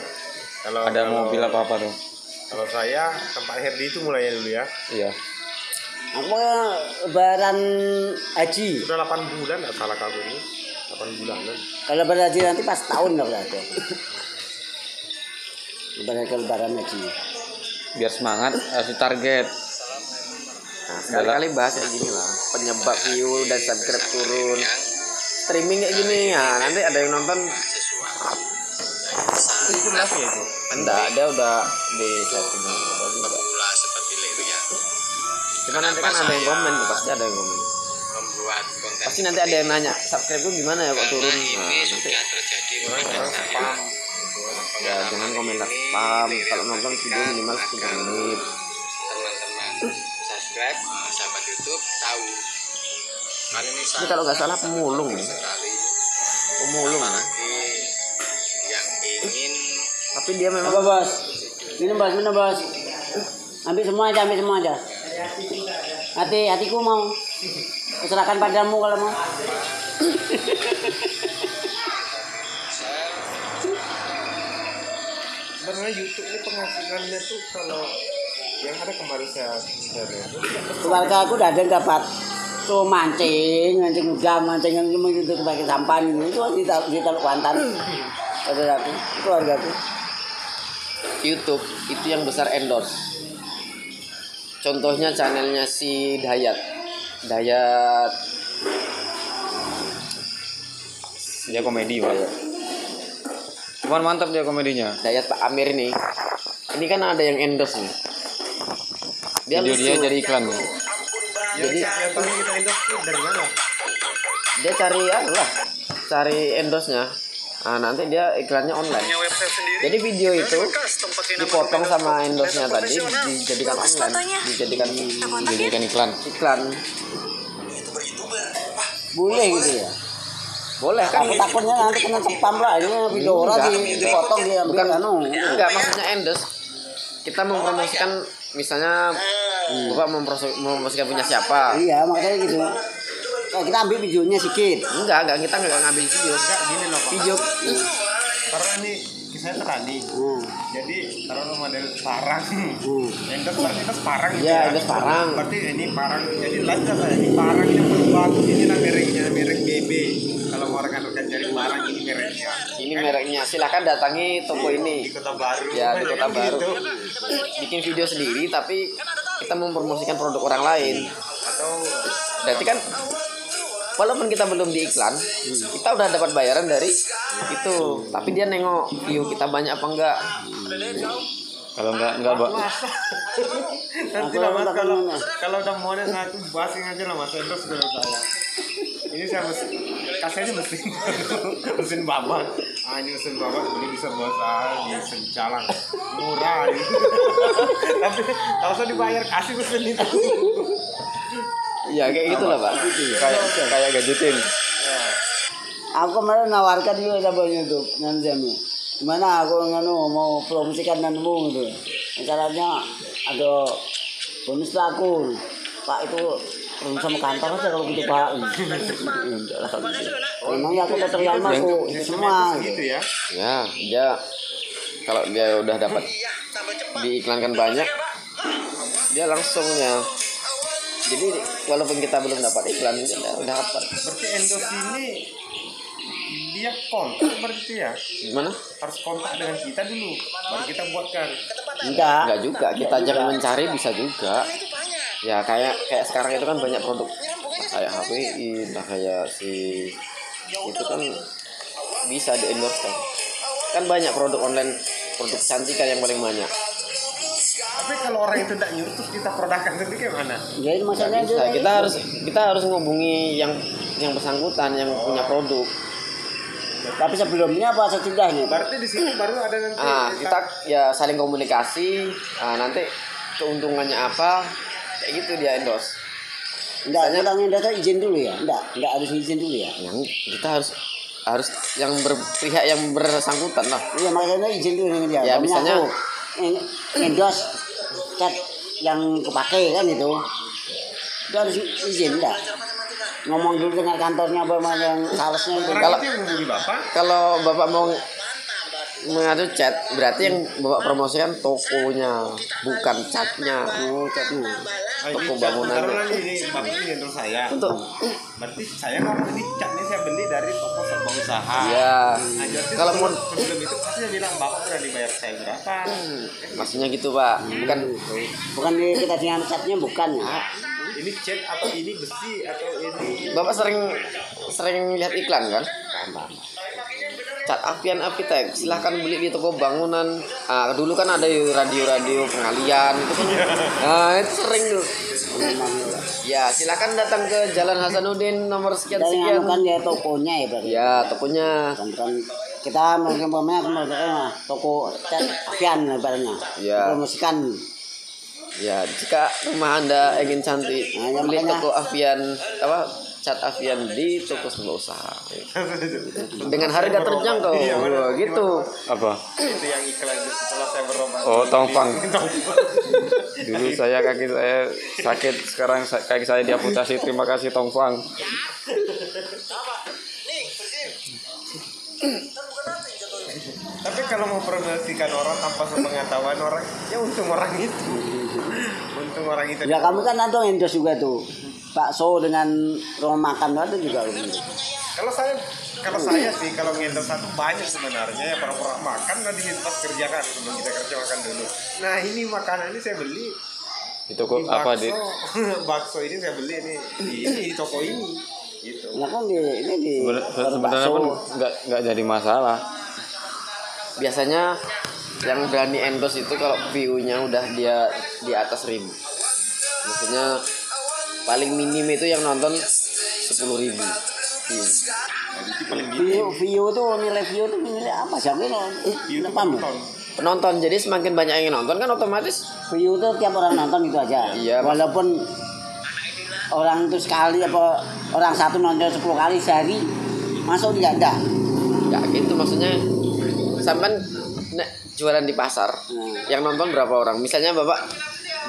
Ada mobil apa tuh. Kalau saya tempat Herdi itu mulainya dulu ya. Iya. Aku lebaran haji. Sudah 8 bulan nggak salah kamu ini. 8 bulanan. Kalau lebaran haji nanti pas tahun lah berarti. Lebaran haji. Biar semangat harus target. Nah, sekali-kali bahas kayak gini lah, penyebab view dan subscribe turun. Streaming kayak gini ya, nanti ada yang nonton. Itu lagi ya itu. Enggak, dia udah di setting juga. Cuma nanti kan ada yang komen tuh, pasti ada yang komen. Pasti nanti ada yang nanya, subscribe gue gimana ya kok turun? Nah, nanti Orang spam. ya jangan komentar spam. Kalau nonton video minimal 10 menit. Subscribe sahabat YouTube tahu. Kali ini Ini kalau nggak salah pemulung nih. Pemulung. yang ingin Tapi dia memang Apa bos? Minum bos. Ambil semua aja. Hatiku mau. Serahkan padamu kalau mau. Sebenarnya YouTube ini penghasilannya tuh kalau Yang ada kemarin saya keluarga aku udah ada yang dapat tuh mancing udah mancing yang cuma itu pakai sampan itu di Teluk Kuantan. Ada aku keluarga aku. YouTube itu yang besar endorse. Contohnya channelnya si Dayat Dia komedi Pak. Cuman mantap dia komedinya. Dayat Pak Amir ini kan ada yang endorse nih. Video dia jadi iklan nih. Jadi yang paling kita endorse itu dari mana? dia cari endorse-nya. Nah, nanti dia iklannya online. Jadi video itu dipotong sama endorse-nya tadi dijadikan online, dijadikan iklan. Boleh gitu ya. Boleh kan? Aku takutnya nanti kena spam lah ini video orang dipotong dia bukan Enggak, maksudnya endorse. Kita mempromosikan misalnya Bapak mempromosikan punya siapa? Iya makanya gitu. Nah, kita ambil videonya sedikit. Enggak, kita enggak ngambil video. Gini loh Pak. Video Karena ini kisahnya terani. Jadi kalau model parang, endorse berarti itu parang gitu Iya, ya. endorse parang. Berarti ini parang. Jadi lanjut lah ini parang yang bagus ini lah mereknya, merek BB. Kalau mau rekan-rekan cari parang ini mereknya. ini mereknya. Silakan datangi toko ini. Di Kota Baru. Ya, di Kota Kan Baru. gitu. Bikin video sendiri tapi kita mempromosikan produk orang lain. Atau Berarti kan walaupun kita belum diiklan, kita udah dapat bayaran dari itu. Tapi dia nengok view kita banyak apa enggak. Kalau enggak Pak. nanti lah Mas kalau udah mau aku basing aja lah Mas endorse dengan saya. Ini saya kasihnya mesin babak. Ini mesin babak ini bisa buat saya di sencalang murah gitu. Tapi kalau saya dibayar kasih mesin itu. Ya kayak gitulah Pak. Kayak gadgetin. Aku kemarin nawarkan juga sama YouTube nanti gimana aku mau promosikan nanmu gitu. Caranya ada bonus laku. Pak itu sama kantor aja kalau gitu Pak. Memang ya aku terima aku semua. Gitu ya. Ya, dia kalau dia udah dapat diiklankan banyak, dia langsungnya. Jadi walaupun kita belum dapat iklan, dia udah dapat. Berarti endorse ini dia kontak berarti ya. Gimana? Harus kontak dengan kita dulu baru kita buatkan. Enggak juga, kita jangan mencari bisa juga. Ya kayak sekarang itu kan banyak produk kayak HPI, entah kayak si itu kan bisa di endorse kan banyak produk online, produk kecantikan yang paling banyak. Tapi kalau orang itu tidak nyuruh terus kita produkkan sendiri gimana? Jadi maksudnya Nah, kita harus ngubungi yang bersangkutan yang punya produk. tapi sebelumnya apa sesudahnya? Berarti di sini baru ada nanti. Kita ya saling komunikasi. Nanti keuntungannya apa? Kayak gitu dia endorse. Enggak, kita ngedata izin dulu ya? Enggak harus izin dulu ya? Yang kita harus yang berpihak yang bersangkutan lah. Iya makanya izin dulu nih dia. Ya, misalnya endorse cat yang kepake kan itu harus izin enggak? Ngomong dulu dengan kantornya apa yang salesnya itu. Orang itu yang menghubungi Bapak. Kalau Bapak mau mengadu chat, berarti yang Bapak promosikan tokonya, bukan catnya. Catnya. Toko bangunannya. Taruhlah ini Bapak ini endorse saya. Untuk Berarti saya ngomong ini catnya saya beli dari toko serba usaha. ya, Nah, jadi kalau mau sebelum itu pasti saya bilang Bapak udah dibayar saya berapa. maksudnya gitu Pak, Bukan kita dengan catnya bukan ya. Ini cat atau ini besi atau ini. Bapak sering lihat iklan kan? Cat Apian Apitek, silahkan beli di toko bangunan. Dulu kan ada radio pengalian itu kan. Itu sering tuh. Ya, silahkan datang ke Jalan Hasanuddin nomor sekian Dan sekian. kan dia tokonya ya berarti. Ya, tokonya. Bukan kita mungkin toko cat Avian ibaratnya. Ya. Promosikan. Ya, jika rumah Anda ingin cantik, Nah, ya beli makanya- toko Avian cat Avian di toko sebuah usaha. Dengan harga terjangkau. Wah, gitu. Apa? Itu yang iklan itu setelah saya berobat. Oh, tongfang. Dulu kaki saya sakit, sekarang kaki saya diamputasi. Terima kasih Tongfang. Tapi kalau mau promosikan orang tanpa sepengetahuan orang, ya untung orang itu. Untung orang itu. Ya kamu kan ada endorse juga tuh. Bakso dengan rumah makan ada juga. Kalau saya sih kalau ngendor satu banyak sebenarnya ya pura-pura makan nanti pas kerja kan sebelum kita kerja makan dulu. Nah ini makanan ini saya beli Itu kok di apa bakso, di bakso ini saya beli nih di toko ini gitu. Ya kan ini di sebenarnya pun nggak jadi masalah. Biasanya yang berani endorse itu kalau view-nya udah dia di atas 1.000. Maksudnya paling minim itu yang nonton 10.000 view. view tuh nilai view tuh nilai apa sih? Aku Itu kamu Penonton, jadi semakin banyak yang nonton kan otomatis view tuh tiap orang nonton itu aja. Iya, Walaupun orang itu sekali apa orang satu nonton 10 kali sehari masuk tidak ada. nggak gitu maksudnya. Sampai jualan di pasar, yang nonton berapa orang? Misalnya Bapak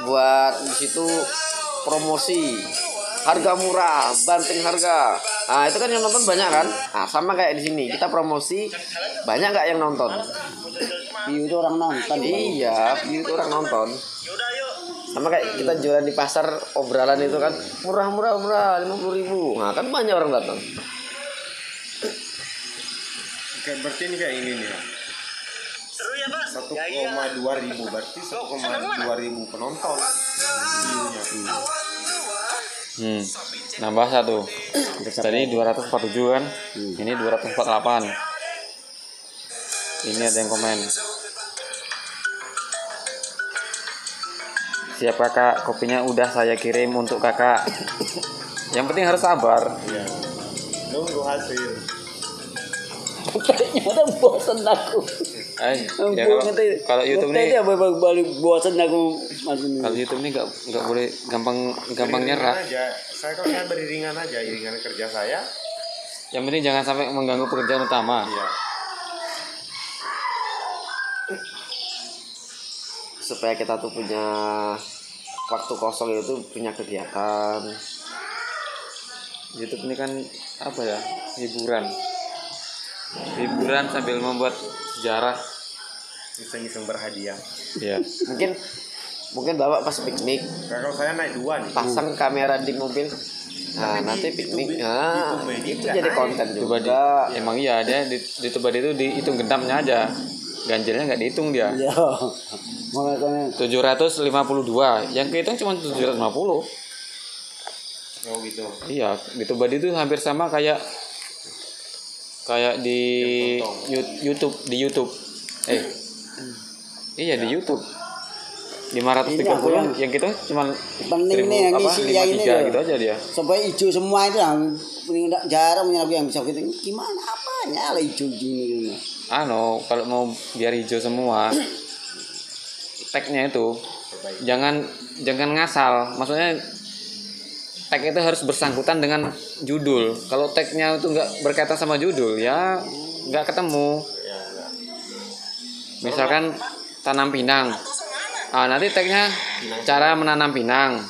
buat di situ promosi harga murah, banting harga. Nah, itu kan yang nonton banyak kan? Nah, sama kayak di sini. Kita promosi banyak nggak yang nonton? View itu orang nonton. Iya, itu orang nonton. Sama kayak kita jualan di pasar, obrolan itu kan murah 50.000. Nah, kan banyak orang datang. Berarti ini kayak ini nih. 1,2 ribu berarti 1,2 ribu penonton. Nambah satu. Tadi 247 kan, ini 248. Ini ada yang komen. Siap kakak, kopinya udah saya kirim untuk kakak. Yang penting harus sabar. Iya. Nunggu hasil. Kayaknya udah bosan aku. Ya kalau YouTube nih, balik bosan aku. kalau YouTube nih nggak boleh gampang nyerah. Aja. Saya kalau saya beriringan aja, iringan kerja saya. Yang penting jangan sampai mengganggu pekerjaan utama. Iya. Supaya kita tuh punya waktu kosong itu punya kegiatan. YouTube ini kan apa ya, hiburan sambil membuat sejarah. Iseng-iseng berhadiah. Iya. Mungkin Bapak pas piknik Kalau saya naik 2 nih. pasang kamera di mobil. Nah, Tapi nanti di piknik. YouTube- Nah, YouTube ini itu nggak jadi naik. konten Coba juga. emang iya dia di Toba itu dihitung genapnya aja. Ganjilnya nggak dihitung dia. Ya. Makanya 752, yang kehitung cuma 750. Oh gitu. Iya, di Toba itu hampir sama kayak di YouTube. Iya di YouTube. 530 yang kita cuma penting nih yang isi yang ini 53 loh. gitu aja dia. Supaya hijau semua itu jarang punya yang bisa gitu. Gimana apanya lah hijau ini. Kalau mau biar hijau semua, tagnya itu jangan ngasal. Maksudnya tag itu harus bersangkutan dengan judul. Kalau tagnya itu nggak berkaitan sama judul, ya nggak ketemu. Misalkan tanam pinang, nanti tagnya cara menanam pinang,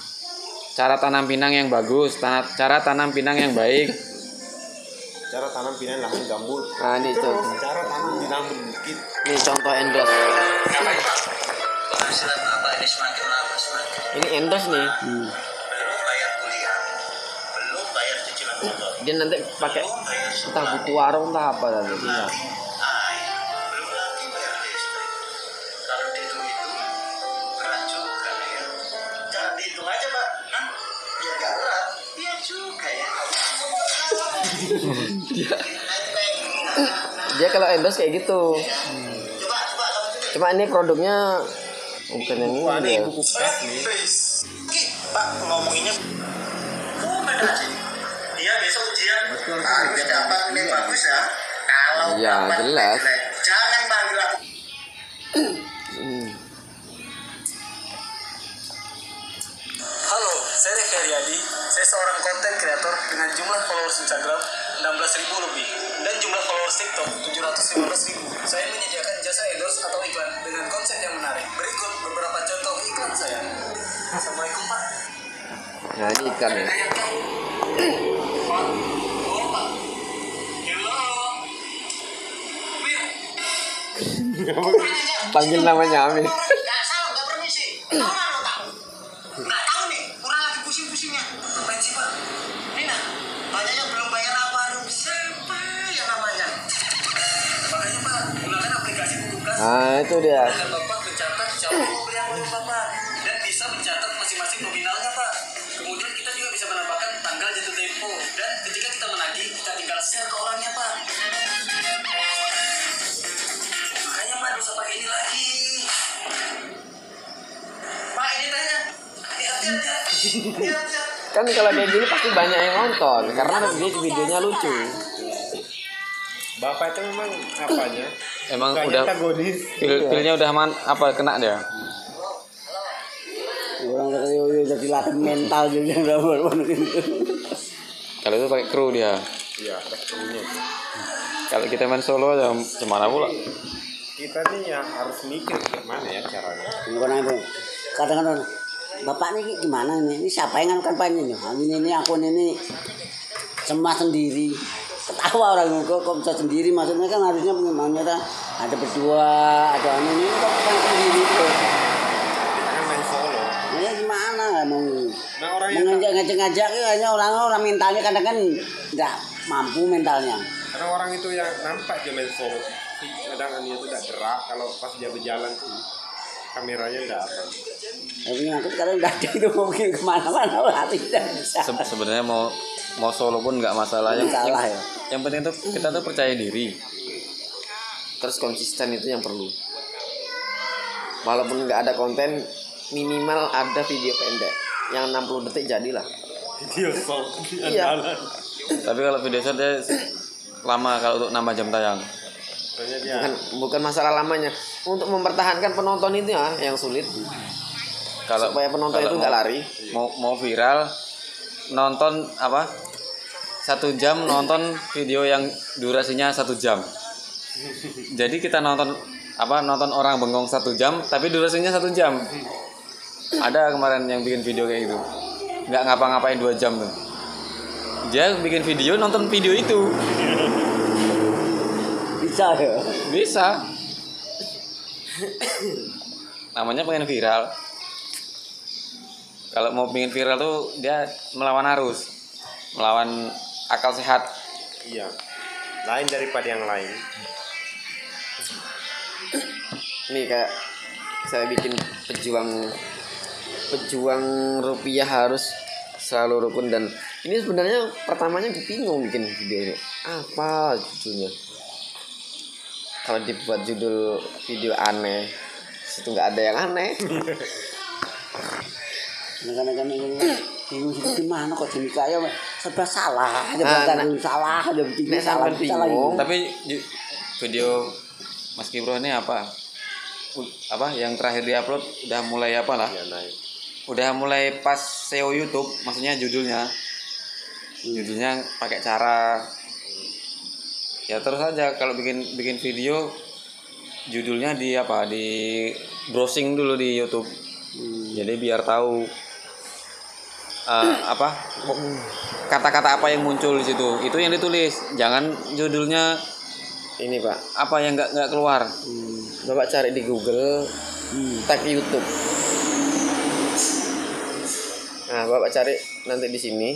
cara tanam pinang yang bagus, cara tanam pinang yang baik. Cara tanam pinang lahan gambut. Nah, ini Terus contoh. cara tanam di lahan bukit. Ini contoh endorse. Penghasilan Bapak ini semakin lama semakin Ini endorse nih. belum bayar kuliah, belum bayar cicilan motor, Dia nanti pakai entah buku warung entah apa tadi. belum lagi bayar listrik. Kalau dihitung-hitung berat juga ya. Jangan dihitung aja Pak, biar gak berat. Iya juga ya. Dia kalau endorse kayak gitu. Coba kamu coba. Cuma ini produknya bukan yang Wah, ini ini ya. buku kas nih. Pak ngomonginnya beda sih. Dia besok ujian harus dapat nilai bagus ya. Kalau Iya, dapat jelas. jelek, jangan panggil aku. Halo, saya Rifki Haryadi. Saya seorang konten kreator dengan jumlah followers Instagram 16.000 lebih dan jumlah followers TikTok 715.000. Saya menyediakan jasa endorse atau iklan dengan konsep yang menarik. Berikut beberapa contoh iklan saya. Assalamualaikum Pak. Nah, ini ikan ya. Hello. Panggil namanya Amin. Nggak salah, nggak permisi. Tahu nggak lo tahu? Nggak tahu nih, kurang lagi pusing-pusingnya. Ngapain sih Pak? Ini nah, banyak yang belum bayar apa? Aduh, siapa yang namanya? Makanya Pak, gunakan aplikasi buku kas. Nah itu dia. Dan Bapak mencatat siapa yang mau beli akun Bapak. Dan bisa mencatat masing-masing nominalnya Pak. Kemudian kita juga bisa menambahkan tanggal jatuh tempo. Dan ketika kita menagih, kita tinggal share ke orangnya Pak. Makanya Pak, dosa pakai ini lagi. Pak, ini tanya. Lihat. Kan kalau kayak gini pasti banyak yang nonton karena videonya lucu. Bapak itu memang apanya? Emang Bukannya udah antagonis. feelnya udah kena dia. Orang jadi latih mental juga berapa itu. Kalau itu pakai kru dia. Iya, ada krunya. Kalau kita main solo aja gimana pula? Kita nih yang harus mikir gimana ya caranya. Bukan itu. Kadang-kadang bapak ini gimana ini siapa yang nganukan panjang ini akun ini semua sendiri. Ketawa orang kok bisa sendiri, maksudnya kan harusnya punya ada berdua atau ini kok kan sendiri tuh. Kan main solo. Ya gimana mau Nah orang yang ngajak hanya orang mentalnya kadang kan nggak mampu mentalnya. karena orang itu yang nampak dia main solo. Kadang dia itu tidak gerak kalau pas dia berjalan tuh kameranya tidak apa. Tapi aku sekarang udah ada itu mungkin kemana-mana lah tidak bisa. Sebenarnya mau solo pun nggak masalah. Yang Salah ya. yang penting tuh kita tuh percaya diri. Terus konsisten itu yang perlu. Walaupun nggak ada konten, minimal ada video pendek yang 60 detik jadilah. Video solo. Iya. Tapi kalau video short dia lama kalau untuk nambah jam tayang. Soalnya dia Bukan masalah lamanya, untuk mempertahankan penonton itu ya yang sulit. Kalau Supaya penonton kalau itu nggak lari. Mau viral nonton apa? 1 jam nonton video yang durasinya 1 jam. Jadi kita nonton orang bengong 1 jam tapi durasinya 1 jam. Ada kemarin yang bikin video kayak gitu. Nggak ngapa-ngapain 2 jam tuh. Dia bikin video nonton video itu. Bisa ya. Bisa. Namanya pengen viral. Kalau mau pengen viral tuh dia melawan arus. Melawan akal sehat. iya. Lain daripada yang lain. Nih kayak saya bikin pejuang rupiah harus selalu rukun, dan ini sebenarnya pertamanya bingung bikin video ini apa judulnya. Kalau dibuat judul video aneh, situ nggak ada yang aneh. Kadang-kadang bingung gimana kok jadi kayak serba salah aja, bukan salah aja bikin nek salah sampean kita lagi. bingung. Tapi video Mas Kibro ini apa yang terakhir diupload udah mulai apa lah? Ya naik. Udah mulai pas SEO YouTube, maksudnya judulnya pakai cara ya terus aja kalau bikin video judulnya di browsing dulu di YouTube. Jadi biar tahu kata-kata apa yang muncul di situ, itu yang ditulis, jangan judulnya Ini Pak, apa yang nggak keluar. Bapak cari di Google, tag YouTube. Nah, Bapak cari nanti di sini.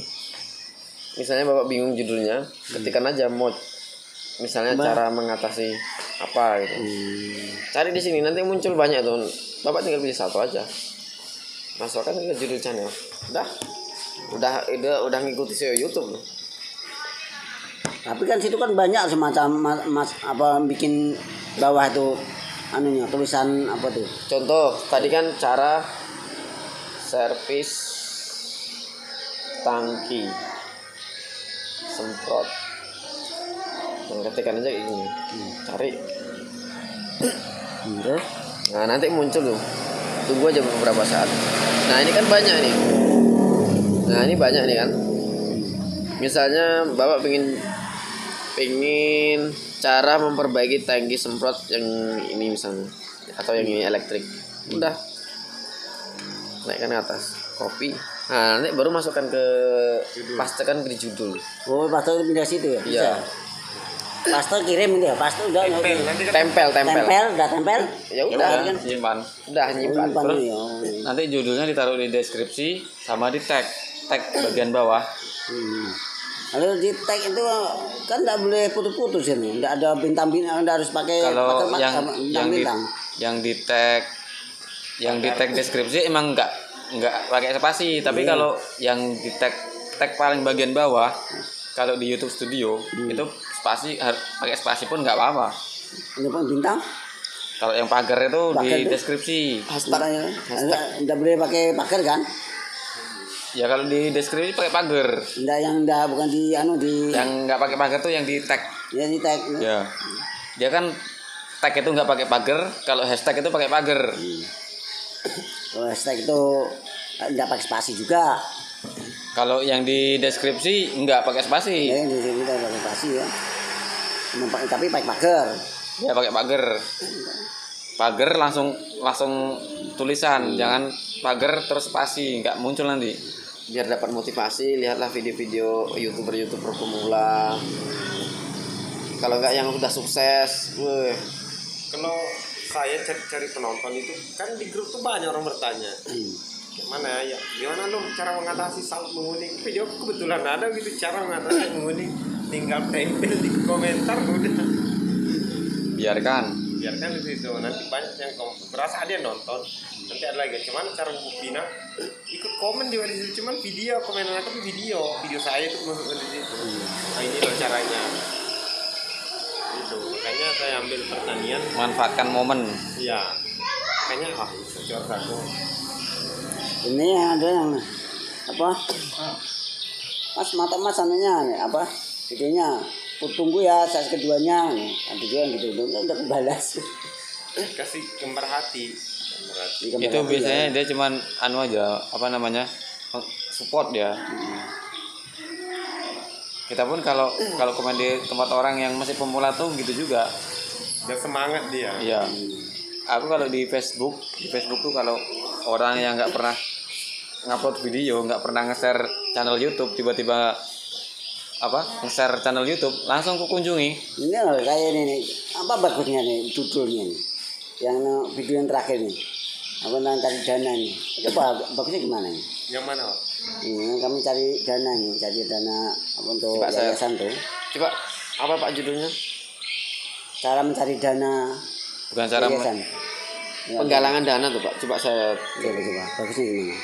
Misalnya Bapak bingung judulnya, ketikkan aja mod. Misalnya cara mengatasi apa gitu. Cari di sini nanti muncul banyak tuh. Bapak tinggal pilih satu aja. Masukkan ke judul channel. Udah ngikuti SEO YouTube. Tapi kan situ kan banyak semacam bikin bawah tuh anunya tulisan apa tuh. Contoh, tadi kan cara servis tangki semprot. Nah, ketikkan aja kayak gini. Cari. Terus Nah, nanti muncul tuh. Tunggu aja beberapa saat. Nah, ini kan banyak nih. Nah, ini banyak nih kan. Misalnya Bapak pengen cara memperbaiki tangki semprot yang ini misalnya, atau yang ini elektrik. Udah. Naikkan ke atas. Copy. Nah, nanti baru masukkan ke pastekan ke judul. oh pas itu pindah situ ya. Iya. paste kirim gitu ya, paste udah tempel. udah tempel. Ya Ya udah, udah, simpan. udah nyimpan. Simpan Terus ya. Nanti judulnya ditaruh di deskripsi sama di tag bagian bawah. Kalau di tag itu kan nggak boleh putus-putus ini, nggak ada bintang-bintang, nggak harus pakai Kalau bintang-bintang. yang di tag deskripsi emang nggak pakai spasi, tapi kalau yang di tag paling bagian bawah, kalau di YouTube Studio itu spasi pakai spasi pun nggak apa-apa. Ini pun bintang. Kalau yang pagar itu Pagar di tuh. deskripsi. Makanya nggak boleh pakai pagar kan? Ya kalau di deskripsi pakai pagar. Nggak bukan di di Yang nggak pakai pagar tuh yang di tag. ya di tag. Ya. Dia kan tag itu nggak pakai pagar, kalau hashtag itu pakai pagar. Kalau hashtag itu nggak pakai spasi juga. Kalau yang di deskripsi nggak pakai spasi. Ya di sini kita pakai spasi ya. Tapi pakai pagar. Ya pakai pagar. Pagar langsung tulisan, jangan pagar terus spasi, nggak muncul nanti. Biar dapat motivasi, lihatlah video-video youtuber pemula. Kalau enggak yang udah sukses, weh. Kalau saya cari penonton itu kan di grup tuh banyak orang bertanya. Gimana ya? Gimana lo cara mengatasi salah menguning? Video kebetulan ada gitu cara mengatasi menguning. Tinggal tempel di komentar udah. Biarkan. Biarkan di situ, nanti banyak yang berasa ada yang nonton, nanti ada lagi cuman cara buktinya ikut komen juga di situ, cuman video komennya tapi video saya itu masuk di situ. Nah ini loh caranya itu, makanya saya ambil pertanian. Manfaatkan momen. Iya, makanya cocok aku. Ini ada yang apa? Mas mata mas anunya apa? Videonya tunggu ya saat keduanya ada juga yang gitu udah balas Kasih gambar hati. Itu biasanya dia cuman aja, apa namanya, support dia. Kita pun kalau komen di tempat orang yang masih pemula tuh gitu juga. Udah semangat dia. Iya. Aku kalau di Facebook tuh kalau orang yang nggak pernah ngupload video, nggak pernah nge-share channel YouTube, tiba-tiba nge-share channel YouTube, langsung ku kunjungi. ini loh kayak ini apa bagusnya nih judulnya nih yang video yang terakhir nih apa namanya cari dana nih itu bagusnya gimana nih? Yang mana? Ini kami cari dana apa untuk Coba saya- yayasan tuh, Coba apa Pak judulnya? cara mencari dana Bukan cara yayasan. Ya, Penggalangan dana tuh Pak. Coba saya coba bagusnya gimana?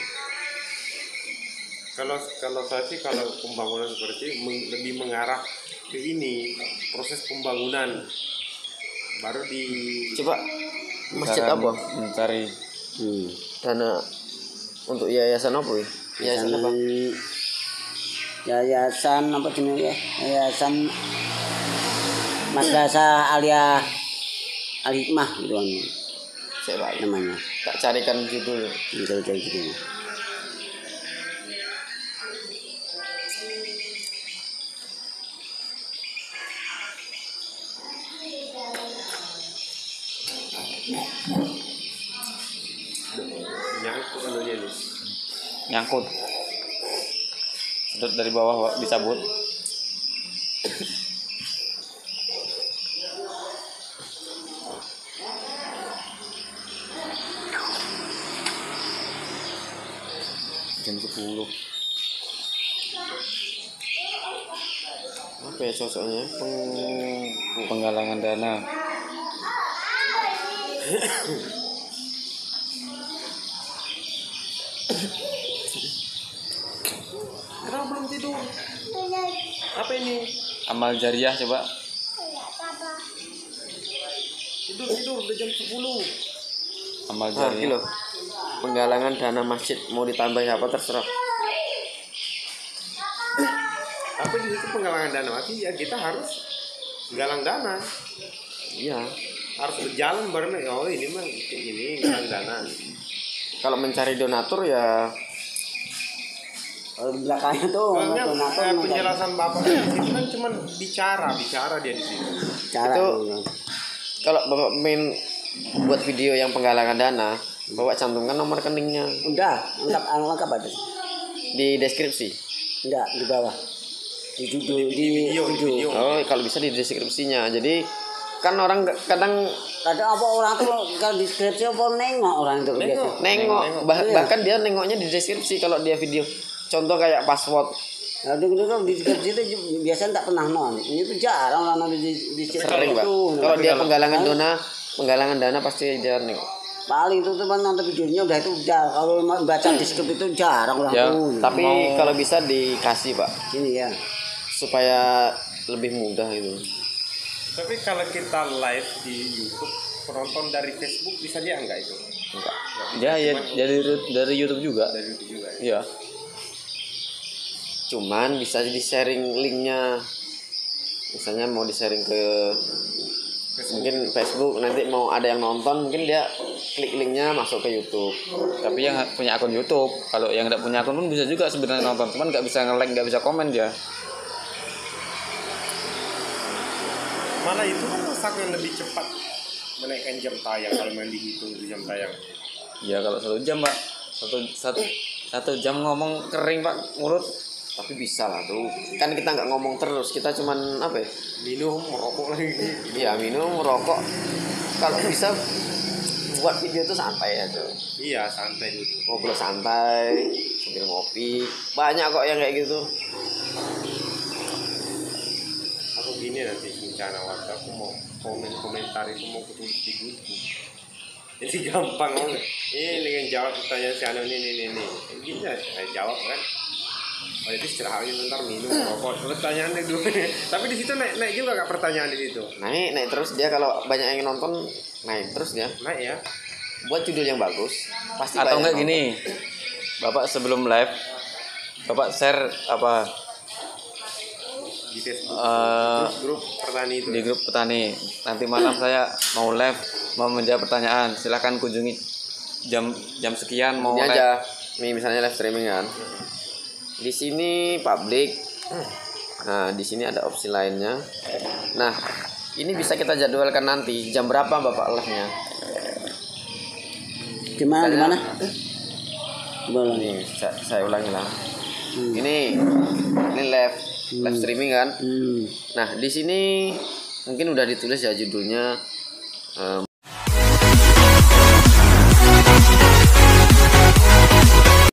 Kalau saya sih kalau pembangunan seperti lebih mengarah ke ini proses pembangunan baru di coba masjid cara apa? mencari Dana untuk yayasan apa ya? Yayasan apa? Yayasan apa jenisnya? Yayasan Madrasah Aliyah Al Hikmah gitu kan Saya Pak. namanya. Tak carikan judul. Gitu gitu. nyangkut anunya nih. nyangkut. Sedot dari bawah dicabut. Jam 10. Apa ya cocoknya? Penggalangan dana. Kenapa belum tidur? Apa ini? Amal jariah coba. Tidur udah jam 10. Amal Nah, jariah. kilo. Penggalangan dana masjid mau ditambah apa terserah. Tapi di situ penggalangan dana mati ya kita harus galang dana. Iya. Harus berjalan bareng. Oh ini mah kayak gini galang dana. Kalau mencari donatur ya Kalau di belakangnya tuh Soalnya donatur penjelasan bapak di situ kan cuma bicara dia di situ. cara Itu- kalau Bapak main buat video yang penggalangan dana, Bapak cantumkan nomor rekeningnya udah lengkap ada di deskripsi. enggak di bawah di judul di video. Oh, kalau bisa di deskripsinya. Jadi kan orang kadang Kadang apa orang tuh kalau di deskripsi apa nengok orang itu biasa. nengok bahkan dia nengoknya di deskripsi kalau dia video. Contoh kayak password. Nah, dulu kan di deskripsi itu biasanya tak pernah nonton. Ini tuh jarang orang nonton di Sering, Pak. Kalau dia penggalangan dana pasti dia nengok. paling itu tuh nonton videonya udah itu udah kalau baca deskripsi itu jarang orang Ya, tuh. tapi kalau bisa dikasih, Pak, Ini ya. supaya lebih mudah gitu. Tapi kalau kita live di YouTube, penonton dari Facebook bisa dia enggak itu? Enggak. Ya dari YouTube juga. Dari YouTube juga ya. Iya. Cuman bisa di-sharing linknya. Misalnya mau di-sharing ke mungkin Facebook, nanti mau ada yang nonton, mungkin dia klik linknya masuk ke YouTube. Tapi yang punya akun YouTube, kalau yang tidak punya akun pun bisa juga sebenarnya nonton, cuman nggak bisa nge-like, nggak bisa komen dia. Malah itu kan akan lebih cepat menaikkan jam tayang kalau main dihitung itu jam tayang. Ya kalau 1 jam Pak, satu jam ngomong kering Pak mulut. Tapi bisa lah tuh. Kan kita nggak ngomong terus, kita cuman apa ya? Minum, merokok lagi. Iya, minum, merokok. Kalau bisa buat video tuh santai aja. Iya, santai dulu. Ngobrol santai, sambil ngopi. Banyak kok yang kayak gitu. Aku gini nanti rencana waktu aku mau komentar itu mau kutulis di grup. Jadi gampang banget. Ini dengan jawab pertanyaan si Anu ini. Gini saya jawab kan. Oh itu istirahatnya bentar minum rokok. Pertanyaannya dulu. Tapi di situ naik juga gak pertanyaan di situ? Naik terus dia, kalau banyak yang nonton naik terus dia. Naik ya. Buat judul yang bagus pasti Atau banyak enggak yang gini, Bapak sebelum live, Bapak share apa Di Facebook. Grup petani itu. Iya. di grup petani. Nanti malam saya mau live, mau menjawab pertanyaan. Silahkan kunjungi jam sekian mau Ini live. aja. Nih misalnya live streaming kan. Di sini public. Nah, di sini ada opsi lainnya. Nah, ini bisa kita jadwalkan nanti jam berapa Bapak live-nya. Gimana gimana? Boleh. Nih, saya ulangi lah. Ini live streaming kan. Nah, di sini mungkin udah ditulis ya judulnya